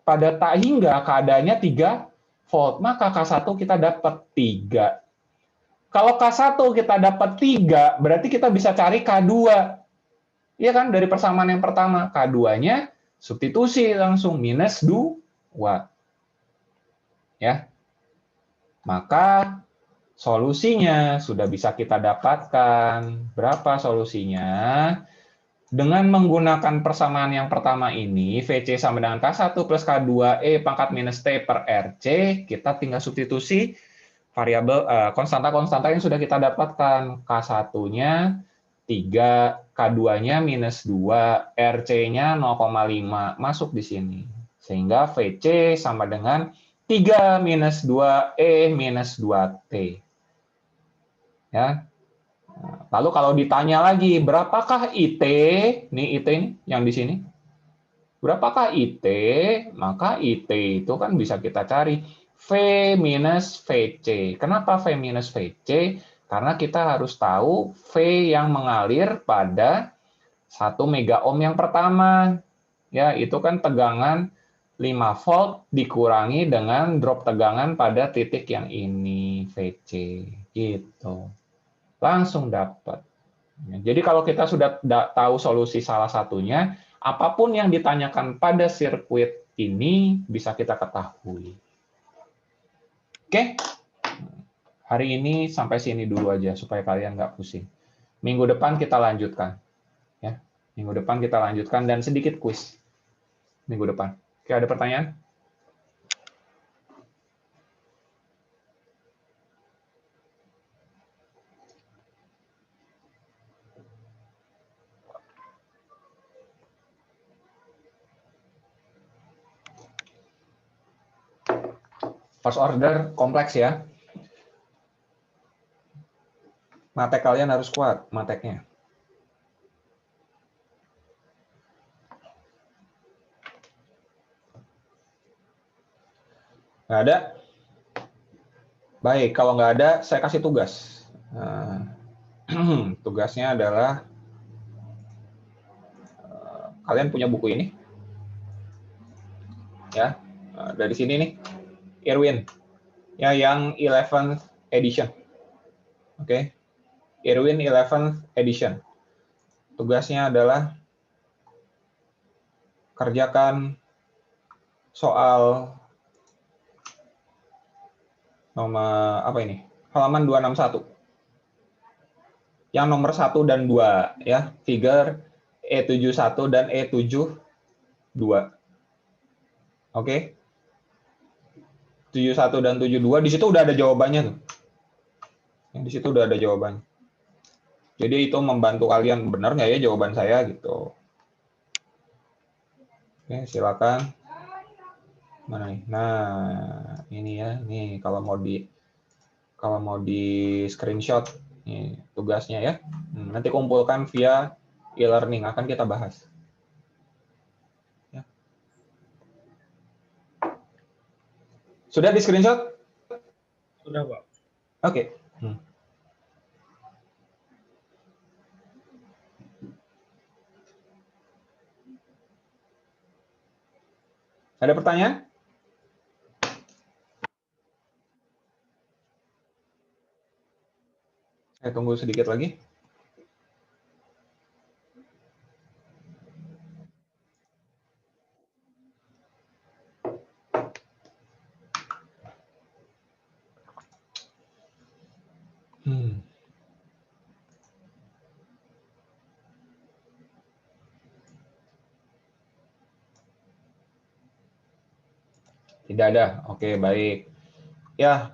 Pada tak hingga keadaannya 3 volt, maka K1 kita dapat 3. Kalau K1 kita dapat 3, berarti kita bisa cari K2. Iya kan, dari persamaan yang pertama. K2-nya substitusi langsung minus 2. Ya. Maka solusinya sudah bisa kita dapatkan. Berapa solusinya? Dengan menggunakan persamaan yang pertama ini, VC sama dengan K1 plus K2E pangkat minus T per RC, kita tinggal substitusi variabel konstanta-konstanta yang sudah kita dapatkan. K1-nya 3, K2-nya minus 2, RC-nya 0,5 masuk di sini. Sehingga VC sama dengan 3 minus 2E minus 2T. Ya. Lalu kalau ditanya lagi, berapakah IT? Nih IT ini, yang di sini. Berapakah IT? Maka IT itu kan bisa kita cari V minus VC. Kenapa V minus VC? Karena kita harus tahu V yang mengalir pada 1 mega ohm yang pertama. Ya, itu kan tegangan 5 volt dikurangi dengan drop tegangan pada titik yang ini, VC. Gitu. Langsung dapat. Jadi kalau kita sudah tahu solusi salah satunya, apapun yang ditanyakan pada sirkuit ini bisa kita ketahui. Oke, hari ini sampai sini dulu aja supaya kalian nggak pusing. Minggu depan kita lanjutkan. Ya, minggu depan kita lanjutkan dan sedikit kuis minggu depan. Oke, ada pertanyaan? First order kompleks ya. Matek kalian harus kuat, mateknya. Nggak ada? Baik, kalau nggak ada, saya kasih tugas. Tugasnya adalah, kalian punya buku ini. Ya, dari sini nih. Irwin, ya yang 11th edition. Oke. Irwin 11th edition. Tugasnya adalah kerjakan soal nomor apa ini? Halaman 261. Yang nomor 1 dan 2 ya, figure E71 dan E72. Oke. 71 dan 72 di situ udah ada jawabannya tuh. Yang di situ udah ada jawabannya. Jadi itu membantu kalian, benar nggak ya jawaban saya gitu. Oke, silakan. Mana nih? Nah, ini ya. Nih kalau mau di screenshot nih tugasnya ya. Nanti kumpulkan via e-learning, akan kita bahas. Sudah di screenshot? Sudah, Pak. Oke. Ada pertanyaan? Saya tunggu sedikit lagi. Tidak ada. Oke, baik. Ya,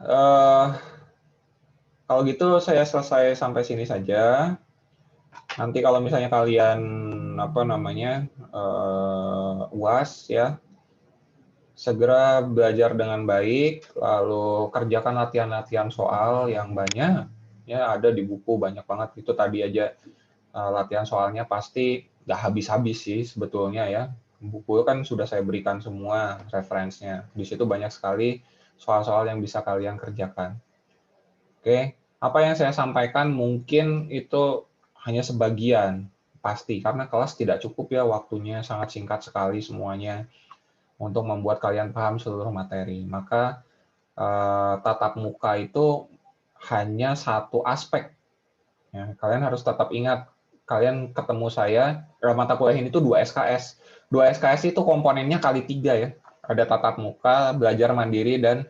kalau gitu saya selesai sampai sini saja. Nanti kalau misalnya kalian UAS ya. Segera belajar dengan baik, lalu kerjakan latihan-latihan soal yang banyak. Ya, ada di buku banyak banget. Itu tadi aja latihan soalnya pasti nggak habis-habis sih sebetulnya ya. Buku kan sudah saya berikan semua referensinya. Di situ banyak sekali soal-soal yang bisa kalian kerjakan. Oke, apa yang saya sampaikan mungkin itu hanya sebagian, pasti. Karena kelas tidak cukup ya, waktunya sangat singkat sekali semuanya untuk membuat kalian paham seluruh materi. Maka tatap muka itu hanya satu aspek. Ya, kalian harus tetap ingat, kalian ketemu saya, mata kuliah ini tuh 2 SKS. 2 SKS itu komponennya kali 3 ya. Ada tatap muka, belajar mandiri, dan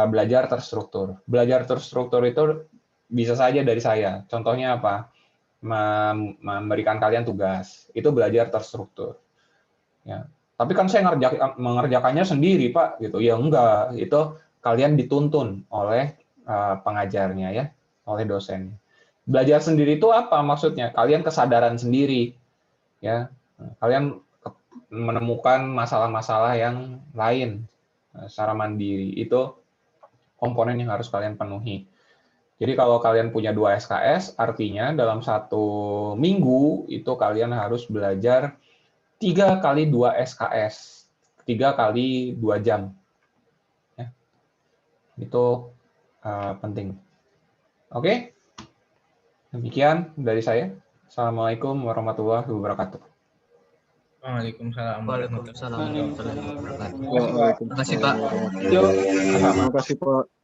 belajar terstruktur. Belajar terstruktur itu bisa saja dari saya. Contohnya apa? Memberikan kalian tugas. Itu belajar terstruktur. Ya. Tapi kan saya mengerjakannya sendiri, Pak. Gitu. Ya enggak, itu kalian dituntun oleh pengajarnya ya, oleh dosen. Belajar sendiri itu apa maksudnya? Kalian kesadaran sendiri, ya. Kalian menemukan masalah-masalah yang lain secara mandiri. Itu komponen yang harus kalian penuhi. Jadi kalau kalian punya 2 SKS, artinya dalam 1 minggu itu kalian harus belajar 3 kali 2 SKS, 3 kali 2 jam. Ya. Itu penting. Oke? Demikian dari saya. Assalamualaikum warahmatullahi wabarakatuh. Waalaikumsalam. Waalaikumsalam warahmatullahi wabarakatuh. Waalaikumsalam Terima kasih, Pak. warahmatullahi wabarakatuh. Terima kasih Pak.